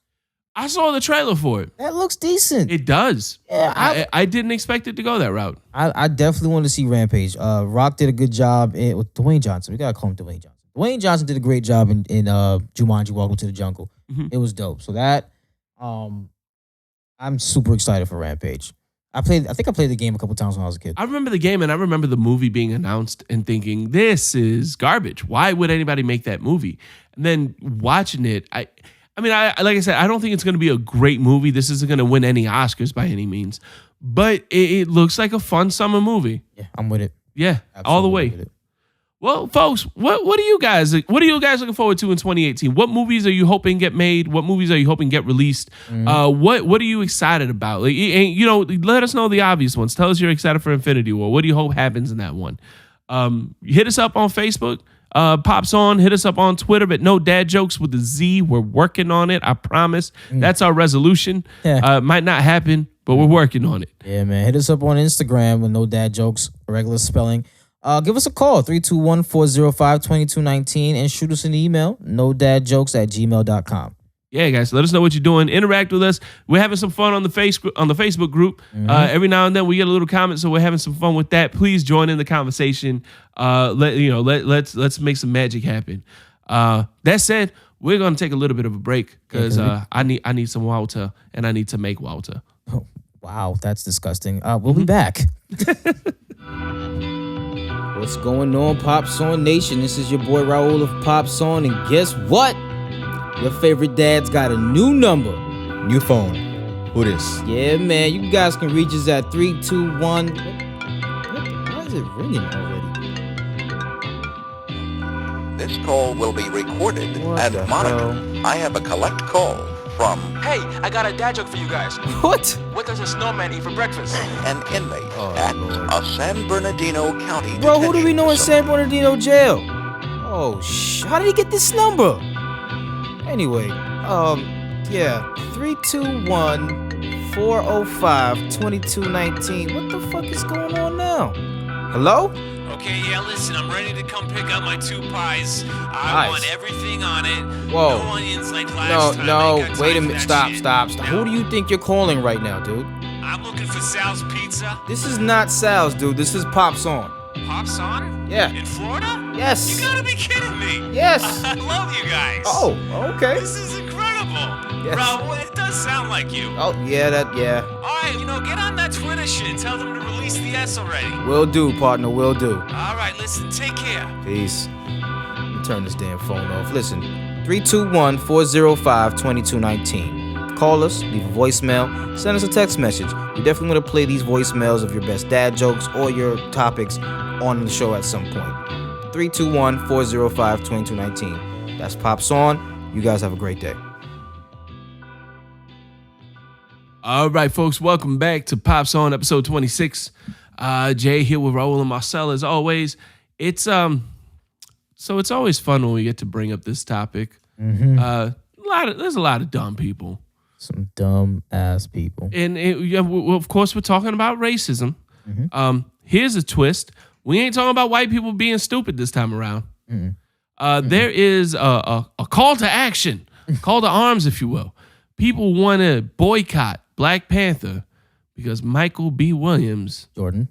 I saw the trailer for it. That looks decent. It does. Yeah, I didn't expect it to go that route. I definitely want to see Rampage. Rock did a good job with Dwayne Johnson. We gotta call him Dwayne Johnson. Dwayne Johnson did a great job in Jumanji: Welcome to the Jungle. It was dope. So that I'm super excited for Rampage. I think I played the game a couple times when I was a kid. I remember the game and I remember the movie being announced and thinking, this is garbage. Why would anybody make that movie? And then watching it, I mean, like I said, I don't think it's going to be a great movie. This isn't going to win any Oscars by any means, but it looks like a fun summer movie. Yeah, I'm with it. Yeah, Absolutely all the way. Well, folks, what are you guys looking forward to in 2018? What movies are you hoping get made? What movies are you hoping get released? What are you excited about? Like, let us know the obvious ones. Tell us you're excited for Infinity War. What do you hope happens in that one? Hit us up on Facebook. Pops on. Hit us up on Twitter at No Dad Jokes with a Z. We're working on it. I promise. That's our resolution. Yeah. Might not happen, but we're working on it. Yeah, man. Hit us up on Instagram with No Dad Jokes, regular spelling. Give us a call, 321-405-2219, and shoot us an email, nodadjokes@gmail.com. Yeah, guys, let us know what you're doing. Interact with us. We're having some fun on the Facebook group. Every now and then we get a little comment, so we're having some fun with that. Please join in the conversation. Let's make some magic happen. That said, we're gonna take a little bit of a break because I need some Walter and I need to make Walter. Oh, wow, that's disgusting. We'll be back. What's going on, Pops On Nation? This is your boy Raul of Pops On, and guess what? Your favorite dad's got a new number. New phone. Who this? Yeah, man. You guys can reach us at 321. Why is it ringing already? This call will be recorded and the monitored. I have a collect call from Hey, I got a dad joke for you guys. What? What does a snowman eat for breakfast? an inmate at Lord. a San Bernardino County Bro, who do we know in San detention Bernardino jail? Oh, how did he get this number? Anyway, 321-405-2219. What the fuck is going on now? Hello? Okay, yeah, listen, I'm ready to come pick up my 2 pies. I Pies? want everything on it. Whoa. No onions like last time. I No, ain't got wait a time for minute. that Stop. shit. Who do you think you're calling right now, dude? I'm looking for Sal's Pizza. This is not Sal's, dude. This is Pops On. Pops on? Yeah. In Florida? Yes. You gotta be kidding me. Yes. I love you guys. Oh, okay. This is incredible. Yes. Raul, it does sound like you. Oh, yeah. All right, get on that Twitter shit. Tell them to release the S already. Will do, partner. Will do. All right, listen, take care. Peace. Let me turn this damn phone off. Listen, 321-405-2219. Call us, leave a voicemail, send us a text message. We definitely want to play these voicemails of your best dad jokes or your topics on the show at some point. 321-405-2219. That's Pops On. You guys have a great day. All right, folks, welcome back to Pops On, episode 26. Jay here with Raul and Marcel as always. It's so it's always fun when we get to bring up this topic. There's a lot of dumb people. Some dumb ass people. And of course, we're talking about racism. Here's a twist. We ain't talking about white people being stupid this time around. There is a call to action, call to arms, if you will. People want to boycott Black Panther because Michael B. Jordan.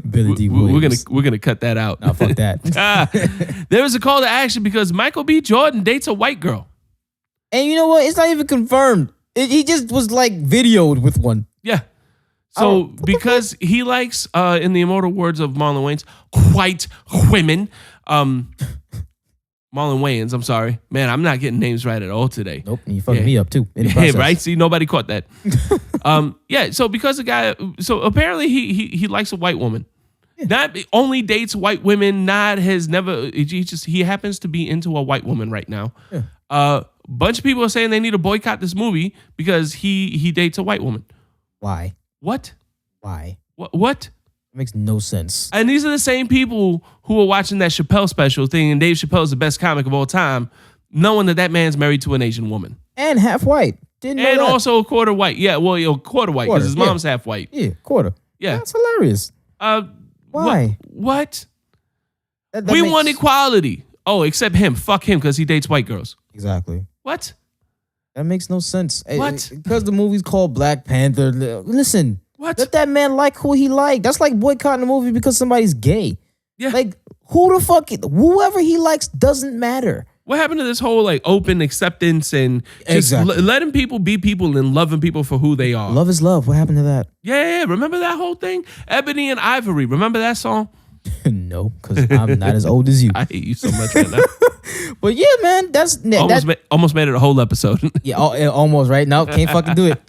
Billy D. Williams. We're gonna cut that out. No, fuck that. There was a call to action because Michael B. Jordan dates a white girl. And you know what? It's not even confirmed. He just was like videoed with one. Yeah. So because he likes, in the immortal words of Marlon Wayans, white women. Marlon Wayans, I'm sorry. Man, I'm not getting names right at all today. Nope, and you fucked me up too. Yeah, right? See, nobody caught that. So because the guy, so apparently he likes a white woman. Yeah. Not only dates white women, he happens to be into a white woman right now. Yeah. Bunch of people are saying they need to boycott this movie because he dates a white woman. Why? What? Why? What? It makes no sense. And these are the same people who are watching that Chappelle special thing, and Dave Chappelle is the best comic of all time, knowing that man's married to an Asian woman. And half white. Didn't know and that. Also a quarter white. Yeah, well, quarter white because his mom's half white. Yeah, quarter. Yeah. That's hilarious. Why? What? That we want equality. Oh, except him. Fuck him because he dates white girls. Exactly. What? That makes no sense. What? Because the movie's called Black Panther. Listen. What? Let that man like who he like. That's like boycotting a movie because somebody's gay. Yeah. Like, whoever he likes doesn't matter. What happened to this whole like open acceptance and just letting people be people and loving people for who they are? Love is love. What happened to that? Yeah. Remember that whole thing? Ebony and Ivory. Remember that song? No, because I'm not as old as you. I hate you so much right now. But yeah, man, almost made it a whole episode. Yeah, almost, right? No, can't fucking do it.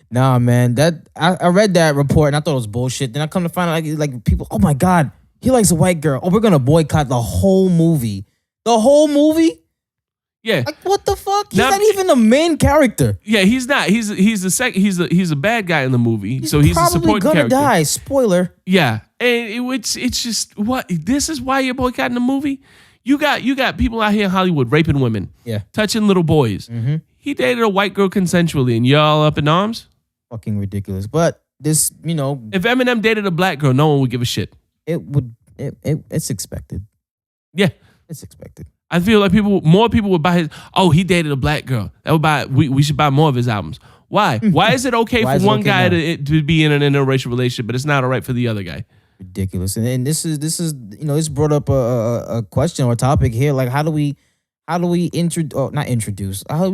Nah, man, I read that report and I thought it was bullshit. Then I come to find out like people, oh my God, he likes a white girl. Oh, we're gonna boycott the whole movie. The whole movie? Yeah. Like what the fuck? He's not even the main character. Yeah, he's not. He's a bad guy in the movie. So he's a supporting gonna character. Die. Spoiler. Yeah, and it's just what this is why you're boycotting the movie. You got people out here in Hollywood raping women. Yeah. Touching little boys. Mm-hmm. He dated a white girl consensually, and y'all up in arms. Fucking ridiculous. But this, if Eminem dated a black girl, no one would give a shit. It's expected. Yeah, it's expected. I feel like more people would buy his. Oh, he dated a black girl. That would buy. We should buy more of his albums. Why? Why is it okay for one guy to be in an interracial relationship, but it's not all right for the other guy? Ridiculous. And this is it's brought up a question or a topic here. Like how do we not introduce? How do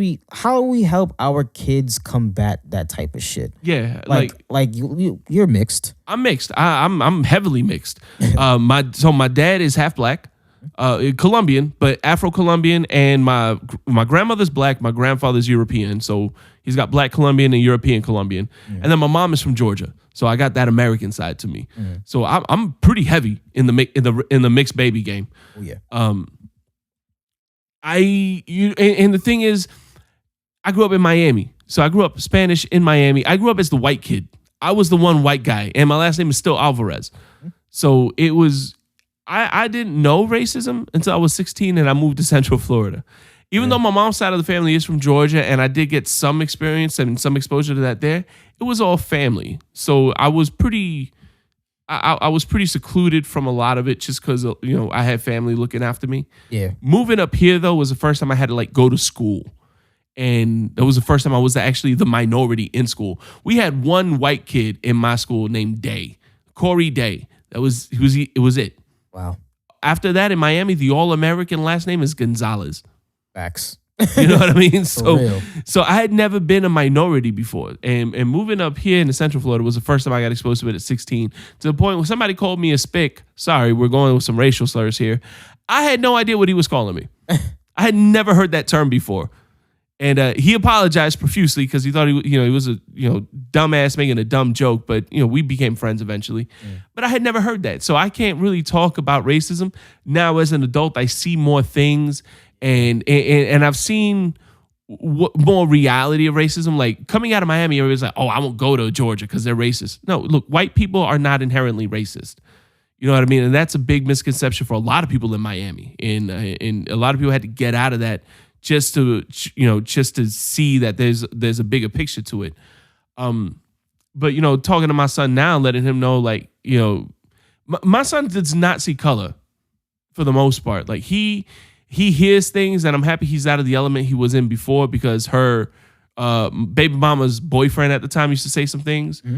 we help our kids combat that type of shit? Yeah, like you're mixed. I'm mixed. I'm heavily mixed. My dad is half black. Colombian, but Afro-Colombian, and my grandmother's black, my grandfather's European, so he's got black Colombian and European Colombian, and then my mom is from Georgia, so I got that American side to me. So I'm pretty heavy in the mixed baby game. Oh yeah. And the thing is, I grew up in Miami, so I grew up Spanish in Miami. I grew up as the white kid. I was the one white guy, and my last name is still Alvarez. So it was. I didn't know racism until I was 16 and I moved to Central Florida. Even though my mom's side of the family is from Georgia and I did get some experience and some exposure to that there, it was all family. So I was pretty secluded from a lot of it just because, I had family looking after me. Yeah. Moving up here, though, was the first time I had to go to school. And that was the first time I was actually the minority in school. We had one white kid in my school named Day, Corey Day. It was it. Wow. After that, in Miami, the all-American last name is Gonzalez. Facts. You know what I mean? So I had never been a minority before. And moving up here in Central Florida was the first time I got exposed to it at 16. To the point where somebody called me a spick. Sorry, we're going with some racial slurs here. I had no idea what he was calling me. I had never heard that term before. And he apologized profusely because he thought he was a dumbass making a dumb joke. But we became friends eventually. But I had never heard that, so I can't really talk about racism now. As an adult, I see more things, and I've seen more reality of racism. Like coming out of Miami, everybody's like, "Oh, I won't go to Georgia because they're racist." No, look, white people are not inherently racist. You know what I mean? And that's a big misconception for a lot of people in Miami. And a lot of people had to get out of that just to see that there's a bigger picture to it. But talking to my son now, letting him know, like, my son does not see color for the most part. Like he hears things, and I'm happy he's out of the element he was in before, because her baby mama's boyfriend at the time used to say some things. Mm-hmm.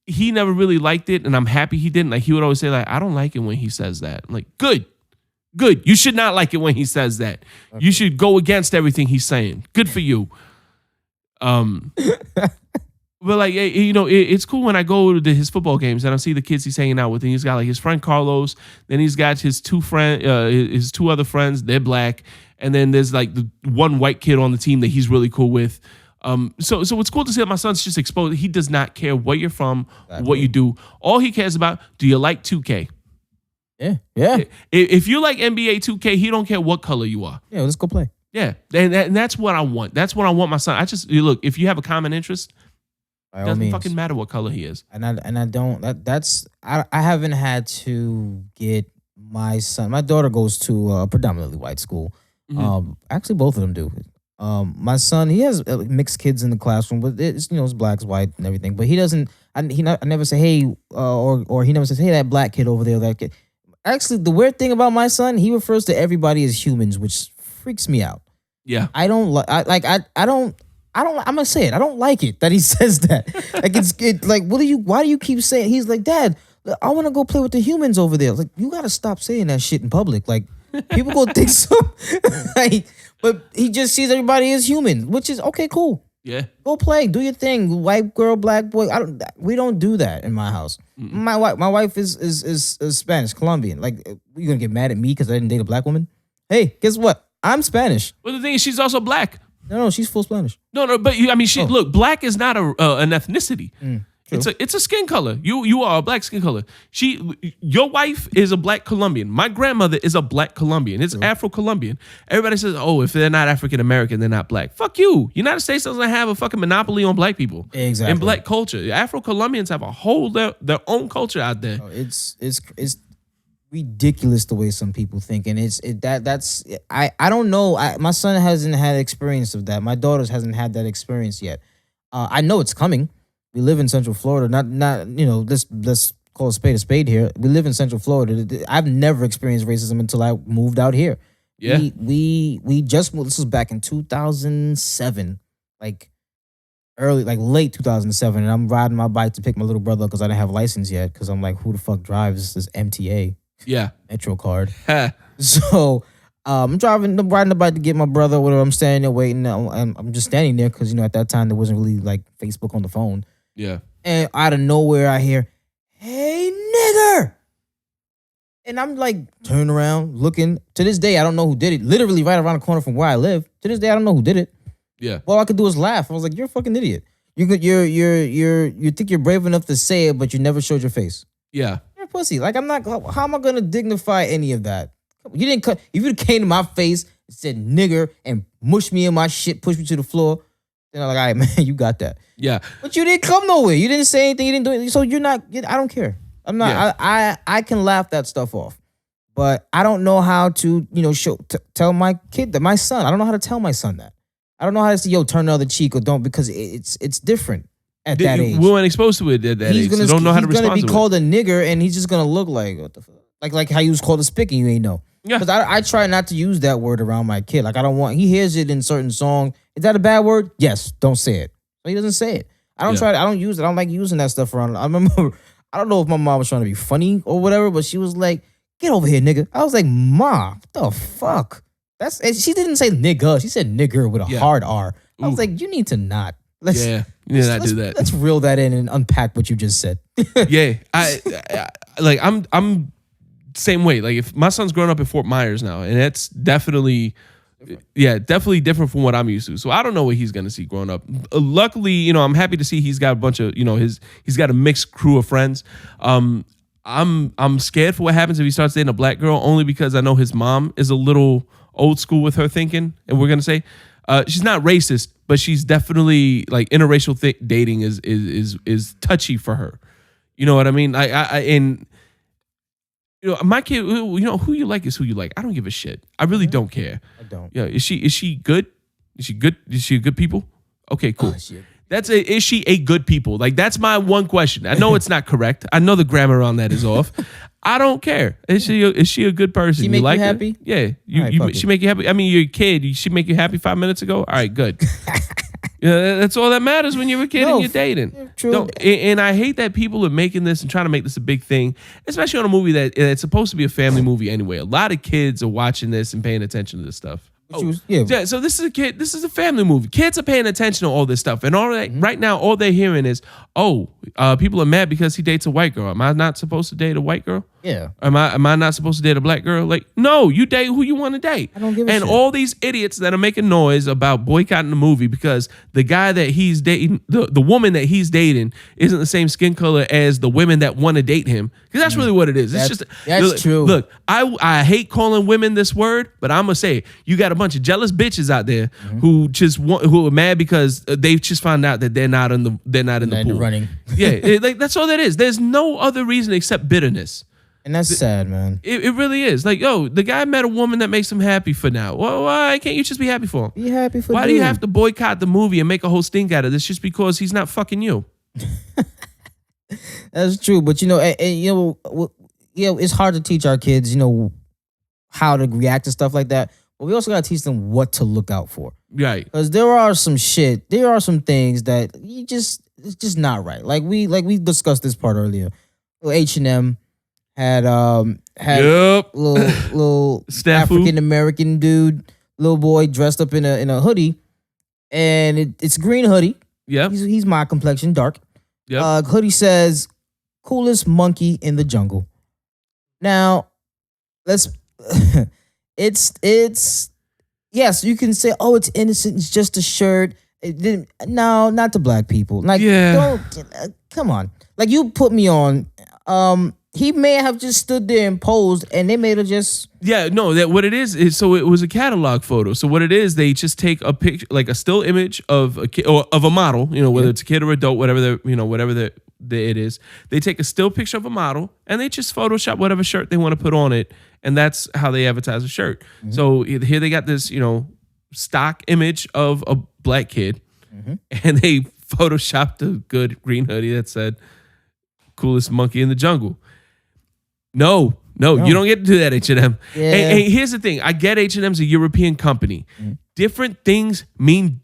He never really liked it, and I'm happy he didn't. Like he would always say, like, I don't like it when he says that. I'm like, good. You should not like it when he says that. Okay. You should go against everything he's saying. Good for you. But like, it's cool when I go to his football games and I see the kids he's hanging out with, and he's got like his friend Carlos, then he's got his two other friends, they're black, and then there's like the one white kid on the team that he's really cool with. So it's cool to see that my son's just exposed. He does not care where you're from, what you do. All he cares about, do you like 2K? Yeah. If you like NBA 2K, he don't care what color you are. Yeah, let's go play. Yeah, and that's what I want. That's what I want my son. Look, if you have a common interest, it doesn't fucking matter what color he is. And I don't. I haven't had to get my son. My daughter goes to a predominantly white school. Mm-hmm. Actually, both of them do. My son, he has mixed kids in the classroom, but it's black, it's white, and everything. But he doesn't. I never say hey, or he never says, hey, that black kid over there, that kid. Actually, the weird thing about my son, he refers to everybody as humans, which freaks me out. Yeah, I don't like. I don't. I'm gonna say it. I don't like it that he says that. Like why do you keep saying? He's like, Dad, I want to go play with the humans over there. Like, you gotta stop saying that shit in public. Like, people gonna think so. Like, but he just sees everybody as human, which is okay, cool. Yeah, go play, do your thing. White girl, black boy. We don't do that in my house. Mm-mm. My wife is Spanish, Colombian. Like, you gonna get mad at me because I didn't date a black woman? Hey, guess what? I'm Spanish. Well, the thing is, she's also black. No, she's full Spanish. No, but I mean, look, black is not an ethnicity. It's a skin color. You are a black skin color. Your wife is a black Colombian. My grandmother is a black Colombian. It's Afro-Colombian. Everybody says, oh, if they're not African-American, they're not black. Fuck you. United States doesn't have a fucking monopoly on black people. Exactly. And black culture. Afro-Colombians have a whole their own culture out there. Oh, it's ridiculous the way some people think, and I don't know. My son hasn't had experience of that. My daughter hasn't had that experience yet. I know it's coming. We live in Central Florida. Not let's call a spade here. We live in Central Florida. I've never experienced racism until I moved out here. Yeah, we just moved. This was back in 2007, like late 2007, and I'm riding my bike to pick my little brother because I didn't have a license yet. Because I'm like, who the fuck drives this MTA? Yeah, Metro card. So I'm riding the bike to get my brother. Whatever. I'm standing there waiting. I'm just standing there because at that time there wasn't really like Facebook on the phone. Yeah. And out of nowhere I hear, "Hey, nigger!" And I'm like, turn around, looking. To this day, I don't know who did it. Literally right around the corner from where I live. To this day, I don't know who did it. Yeah. All I could do was laugh. I was like, "You're a fucking idiot. You think you're brave enough to say it, but you never showed your face. Yeah. You're a pussy. Like, I'm not. How am I gonna dignify any of that? You didn't cut. If you came to my face and said nigger and mushed me in my shit, pushed me to the floor, then I'm like, all right, man, you got that. Yeah. But you didn't come nowhere. You didn't say anything. You didn't do anything. So you're not. I don't care. I'm not. Yeah. I can laugh that stuff off, but I don't know how to tell my kid that my son. I don't know how to tell my son that. I don't know how to say, yo, turn the other cheek or don't, because it's different at that age. We weren't exposed to it at that age. So don't know how to respond to it. He's gonna be called a nigger, and he's just gonna look like, what the fuck? Like how you was called a spick and you ain't know. Yeah. Because I try not to use that word around my kid. Like, I don't want, he hears it in certain song. Is that a bad word? Yes. Don't say it. So he doesn't say it. I don't use it. I don't like using that stuff around. I remember, I don't know if my mom was trying to be funny or whatever, but she was like, get over here, nigga. I was like, Ma, what the fuck? She didn't say nigga. She said nigger with a hard R. I was like, you need to not. You need to not do that. Let's reel that in and unpack what you just said. Yeah. I'm same way. Like, if my son's growing up in Fort Myers now, and that's definitely Yeah, definitely different from what I'm used to. So I don't know what he's gonna see growing up. Luckily, you know, I'm happy to see he's got a bunch of, you know, he's got a mixed crew of friends. I'm scared for what happens if he starts dating a black girl, only because I know his mom is a little old school with her thinking, and we're gonna say she's not racist, but she's definitely like interracial dating is touchy for her. You know what I mean? And you know, my kid, you know, who you like is who you like. I don't give a shit. I really don't care. I don't. Yeah, is she good? Is she good? Is she a good people? Okay, cool. Oh, shit. Is she a good people? Like, that's my one question. I know it's not correct. I know the grammar on that is off. I don't care. Is she a good person? She make you like happy? Her? Yeah. Right, She make you happy? I mean, you're a kid. She make you happy 5 minutes ago? All right, good. Yeah, that's all that matters when you're a kid and you're dating. True. And I hate that people are making this and trying to make this a big thing, especially on a movie it's supposed to be a family movie anyway. A lot of kids are watching this and paying attention to this stuff. Yeah, so this is a kid. This is a family movie. Kids are paying attention to all this stuff, and all that right now, all they're hearing is, people are mad because he dates a white girl. Am I not supposed to date a white girl? Yeah. Am I not supposed to date a black girl? Like, no, you date who you want to date. I don't give a and shit. all these idiots that are making noise about boycotting the movie because the guy that he's dating, the woman that he's dating, isn't the same skin color as the women that want to date him. Because that's really what it is. That's true. Look, I hate calling women this word, but I'm gonna say it. You got a bunch of jealous bitches out there who are mad because they just found out that they're not in the pool. Running. Yeah, like that's all that is. There's no other reason except bitterness. And that's sad, man. It really is. Like, yo, the guy met a woman that makes him happy for now. Well, why can't you just be happy for him? Be happy for Why do you have to boycott the movie and make a whole stink out of this just because he's not fucking you? That's true, but you know, it's hard to teach our kids, you know, how to react to stuff like that. But we also gotta teach them what to look out for. Right. Because there are some things that it's just not right. Like we discussed this part earlier. H&M had little African American dude, little boy dressed up in a hoodie, and it's a green hoodie. Yeah. He's my complexion, dark. Yeah. Hoodie says, "Coolest monkey in the jungle." Now, it's yes, you can say, "Oh, it's innocent. It's just a shirt." No, not to black people. Like, don't come on. Like, you put me on. He may have just stood there and posed, and they made her just. Yeah, no. That what it is so it was a catalog photo. So what it is, they just take a picture, like a still image of a kid or of a model. You know, whether it's a kid or adult, whatever it is. They take a still picture of a model and they just Photoshop whatever shirt they want to put on it, and that's how they advertise a shirt. Mm-hmm. So here they got this, you know, stock image of a black kid, and they photoshopped a good green hoodie that said "Coolest monkey in the jungle." No, you don't get to do that, H&M. Yeah. And here's the thing. I get H&M's a European company. Different things mean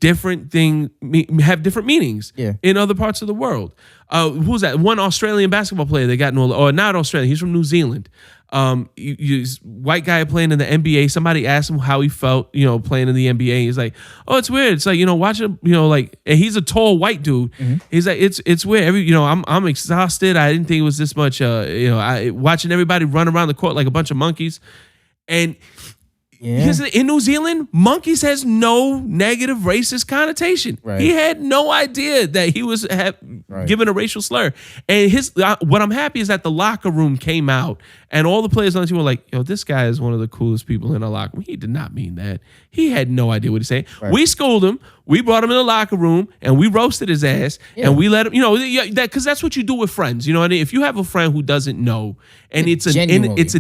have different meanings in other parts of the world. Who's that? One Australian basketball player they got not Australian. He's from New Zealand. White guy playing in the NBA. Somebody asked him how he felt, you know, playing in the NBA. He's like, "Oh, it's weird. It's like, you know, watching, you know, like," and he's a tall white dude. He's like, it's weird. I'm exhausted. I didn't think it was this much. Watching everybody run around the court like a bunch of monkeys, and. Yeah. Because in New Zealand, monkeys has no negative racist connotation. Right. He had no idea that he was given a racial slur. And what I'm happy is that the locker room came out and all the players on the team were like, "Yo, this guy is one of the coolest people in our locker room." He did not mean that. He had no idea what he's saying. Right. We scolded him. We brought him in the locker room and we roasted his ass and we let him, you know, because that's what you do with friends. You know what I mean? If you have a friend who doesn't know and it's an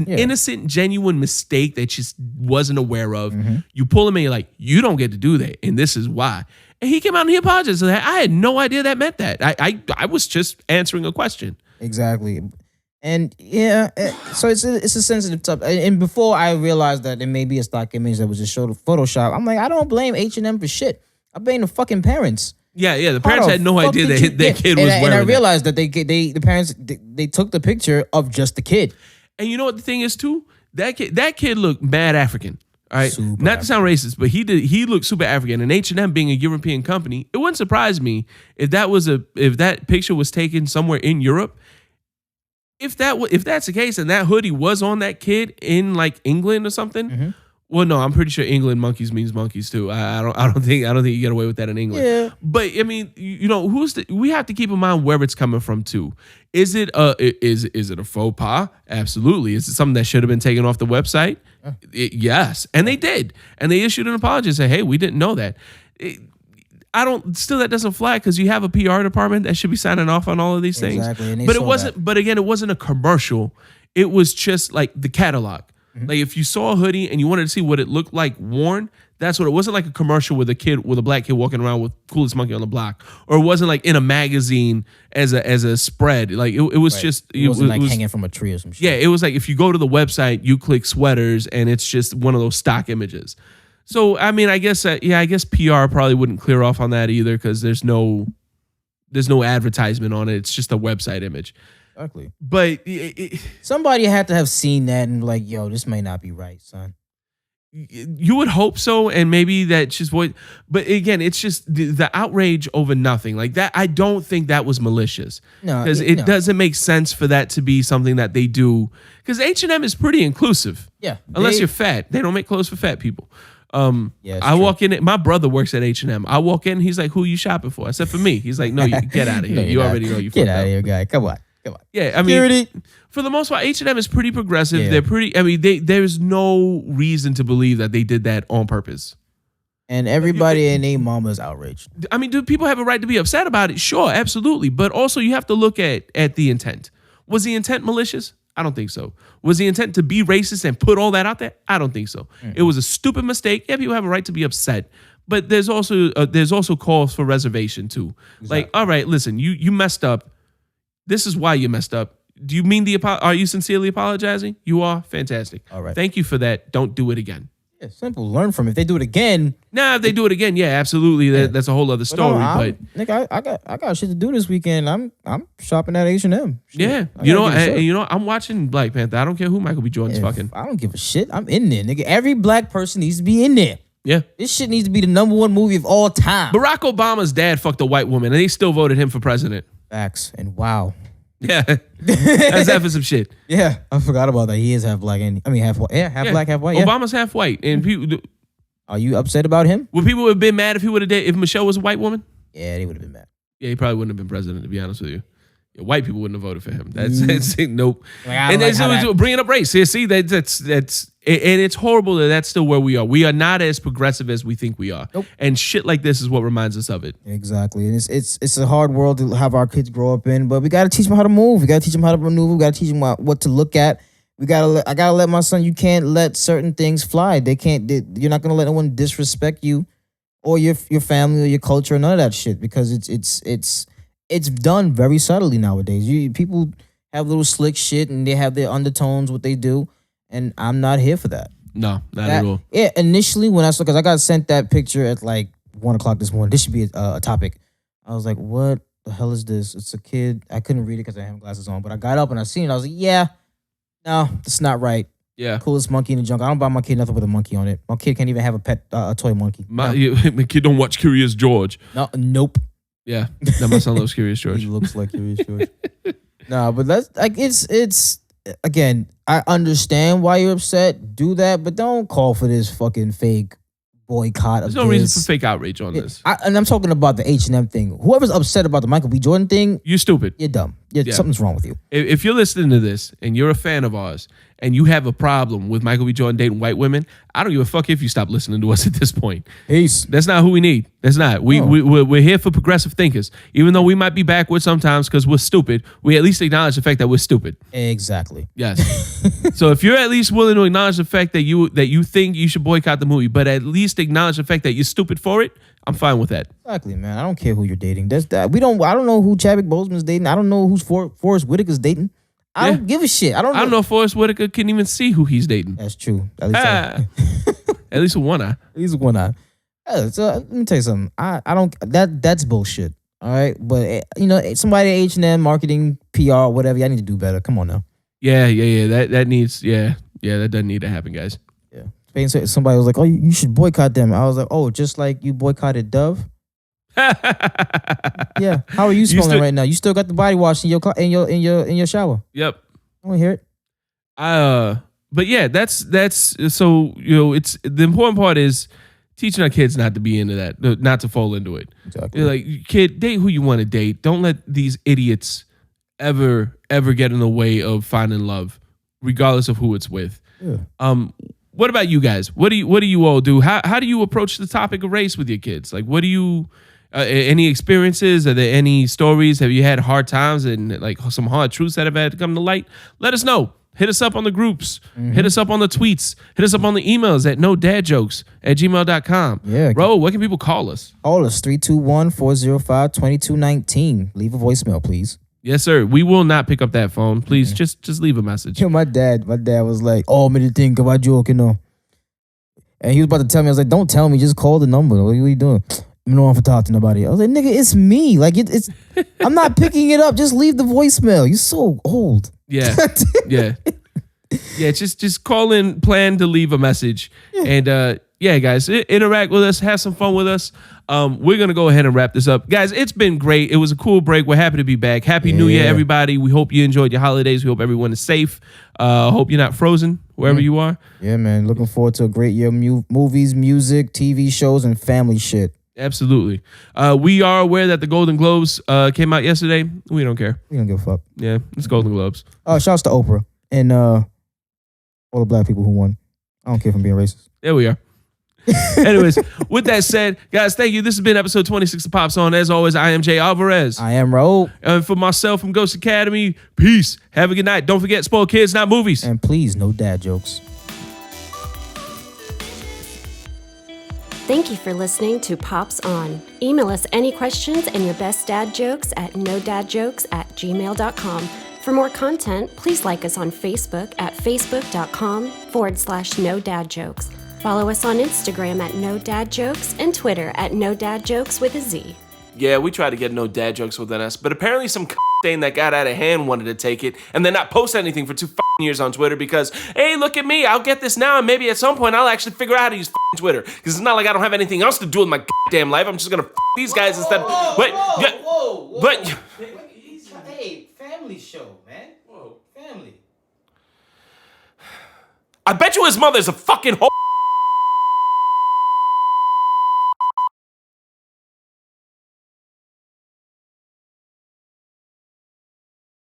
innocent, genuine mistake that just wasn't aware of, you pull him in, you're like, "You don't get to do that. And this is why." And he came out and he apologized. I had no idea that meant that. I was just answering a question. Exactly. And so it's a sensitive topic. And before I realized that it may be a stock image that was just showed Photoshop, I'm like, I don't blame H&M for shit. I blame the fucking parents. Yeah. The parents had no idea that their kid was wearing that. And I realized that the parents took the picture of just the kid. And you know what the thing is too? That kid looked mad African. All right, super not to sound racist, but he looked super African. And H&M being a European company, it wouldn't surprise me if that picture was taken somewhere in Europe. If that's the case and that hoodie was on that kid in like England or something, Well, no, I'm pretty sure England monkeys means monkeys too. I don't think you get away with that in England. Yeah. But I mean, we have to keep in mind where it's coming from too. Is it a faux pas? Absolutely. Is it something that should have been taken off the website? Yes, and they did, and they issued an apology and said, "Hey, we didn't know that." That doesn't fly because you have a PR department that should be signing off on all of these things. Exactly. And But it wasn't. That. But again, it wasn't a commercial. It was just like the catalog. Like if you saw a hoodie and you wanted to see what it looked like worn, that's what it wasn't like a commercial with a black kid walking around with coolest monkey on the block, or it wasn't like in a magazine as a spread. Like it was right. Just it wasn't like hanging from a tree or some shit. Yeah, it was like if you go to the website, you click sweaters, and it's just one of those stock images. So I mean, I guess PR probably wouldn't clear off on that either because there's no advertisement on it. It's just a website image. Exactly. But somebody had to have seen that and like, yo, this may not be right, son. You would hope so, and maybe that's just what. But again, it's just the outrage over nothing like that. I don't think that was malicious. No, because it doesn't make sense for that to be something that they do. Because H&M is pretty inclusive. Yeah, unless you're fat, they don't make clothes for fat people. Yeah, I walk in. My brother works at H&M. I walk in. He's like, "Who are you shopping for?" I said, "For me." He's like, "No, you get out of here. You already know you get out of here, guy. Come on." Yeah, I mean, for the most part, H&M is pretty progressive. Yeah. They're pretty. I mean, there's no reason to believe that they did that on purpose. And everybody and their mama's outraged. I mean, do people have a right to be upset about it? Sure, absolutely. But also, you have to look at the intent. Was the intent malicious? I don't think so. Was the intent to be racist and put all that out there? I don't think so. It was a stupid mistake. Yeah, people have a right to be upset. But there's also calls for reservation too. Exactly. Like, all right, listen, you messed up. This is why you messed up. Do you mean are you sincerely apologizing? You are? Fantastic. All right. Thank you for that. Don't do it again. Yeah, simple. Learn from it. If they do it again. If they do it again, yeah, absolutely. Yeah. That's a whole other story. Nigga, I got shit to do this weekend. I'm shopping at H&M. Shit. Yeah. I'm watching Black Panther. I don't care who Michael B. Jordan's fucking. I don't give a shit. I'm in there, nigga. Every black person needs to be in there. Yeah. This shit needs to be the #1 movie of all time. Barack Obama's dad fucked a white woman and they still voted him for president. Facts. And wow. Yeah. That's that for some shit. Yeah. I forgot about that. He is half black and half white. Yeah, half black, half white. Yeah. Obama's half white. And people are you upset about him? Would people have been mad if Michelle was a white woman? Yeah, they would have been mad. Yeah, he probably wouldn't have been president, to be honest with you. Yeah, white people wouldn't have voted for him. That's nope. Like bringing up race. See, that's and it's horrible that's still where we are. We are not as progressive as we think we are. Nope. And shit like this is what reminds us of it. Exactly. And it's a hard world to have our kids grow up in, but we got to teach them how to move. We got to teach them how to maneuver. We got to teach them what to look at. I gotta let my son. You can't let certain things fly. You're not gonna let anyone disrespect you, or your family, or your culture, or none of that shit. Because it's done very subtly nowadays. People have little slick shit, and they have their undertones, what they do, and I'm not here for that. No, not at all. Yeah, initially when I saw, because I got sent that picture at like 1:00 this morning. This should be a topic. I was like, what the hell is this? It's a kid. I couldn't read it because I have glasses on, but I got up and I seen it. I was like, yeah. No, that's not right. Yeah. Coolest monkey in the jungle. I don't buy my kid nothing with a monkey on it. My kid can't even have a toy monkey. My kid don't watch Curious George. No, nope. Yeah. That my son loves Curious George. He looks like Curious George. No, but that's like it's again, I understand why you're upset. Do that, but don't call for this fucking fake boycott of There's no reason for fake outrage on this. And I'm talking about the H&M thing. Whoever's upset about the Michael B. Jordan thing, you're stupid. You're dumb. Something's wrong with you. If you're listening to this and you're a fan of ours and you have a problem with Michael B. Jordan dating white women, I don't give a fuck if you stop listening to us at this point. Peace. That's not who we need. That's not. We're here for progressive thinkers. Even though we might be backwards sometimes because we're stupid, we at least acknowledge the fact that we're stupid. Exactly. Yes. So if you're at least willing to acknowledge the fact that you think you should boycott the movie, but at least acknowledge the fact that you're stupid for it, I'm fine with that. Exactly, man. I don't care who you're dating. That's that. I don't know who Chadwick Boseman's dating. I don't know who's Forrest Whitaker's dating. I don't give a shit. I don't know if Forrest Whitaker can even see who he's dating. That's true. At least at least with one eye. At least with one eye. So let me tell you something. I don't. That's bullshit. All right, but somebody at H&M marketing, PR, whatever. I need to do better. Come on now. Yeah. That needs. Yeah. That doesn't need to happen, guys. Yeah. Somebody was like, "Oh, you should boycott them." I was like, "Oh, just like you boycotted Dove." Yeah. How are you smelling right now? You still got the body wash in your shower. Yep. I want to hear it. But yeah, that's so it's the important part is teaching our kids not to be into that, not to fall into it. Exactly. Like, kid, date who you want to date. Don't let these idiots ever get in the way of finding love, regardless of who it's with. Yeah. What about you guys? What do you all do? How do you approach the topic of race with your kids? Like, what do you any experiences? Are there any stories? Have you had hard times and like some hard truths that have had to come to light? Let us know. Hit us up on the groups. Hit us up on the tweets. Hit us up on the emails at nodadjokes@gmail.com. Yeah. Bro, what can people call us? Call us 321-405-2219. Leave a voicemail, please. Yes, sir. We will not pick up that phone. Please, just leave a message. Yo, my dad was like, "Oh, me to think about joke, And he was about to tell me, I was like, "Don't tell me, just call the number. What are you doing?" I don't want to talk to nobody. I was like, "Nigga, it's me. Like it's I'm not picking it up. Just leave the voicemail. You're so old." Yeah. Yeah. Yeah, just call in, plan to leave a message. And yeah, guys, interact with us, have some fun with us. We're going to go ahead and wrap this up. Guys, it's been great. It was a cool break. We're happy to be back. Happy New Year, everybody. We hope you enjoyed your holidays. We hope everyone is safe. Hope you're not frozen wherever you are. Yeah, man. Looking forward to a great year of movies, music, TV shows, and family shit. Absolutely. We are aware that the Golden Globes came out yesterday. We don't care. We don't give a fuck. Yeah, it's Golden Globes. Shouts to Oprah and all the black people who won. I don't care if I'm being racist. There we are. Anyways, with that said, guys, thank you. This has been episode 26 of Pops On. As always, I am Jay Alvarez. I am Raul. And for myself from Ghost Academy, peace. Have a good night. Don't forget, spoil kids, not movies. And please, no dad jokes. Thank you for listening to Pops On. Email us any questions and your best dad jokes at nodadjokes@gmail.com. For more content, please like us on Facebook at facebook.com/nodadjokes. Follow us on Instagram at nodadjokes and Twitter at nodadjokes with a Z. Yeah, we tried to get no dad jokes within us, but apparently some thing that got out of hand wanted to take it and then not post anything for 2 years on Twitter because, hey, look at me, I'll get this now and maybe at some point I'll actually figure out how to use Twitter because it's not like I don't have anything else to do with my goddamn life. I'm just gonna these guys instead. Whoa. But Hey, family show, man. Whoa, family. I bet you his mother's a fucking hoe.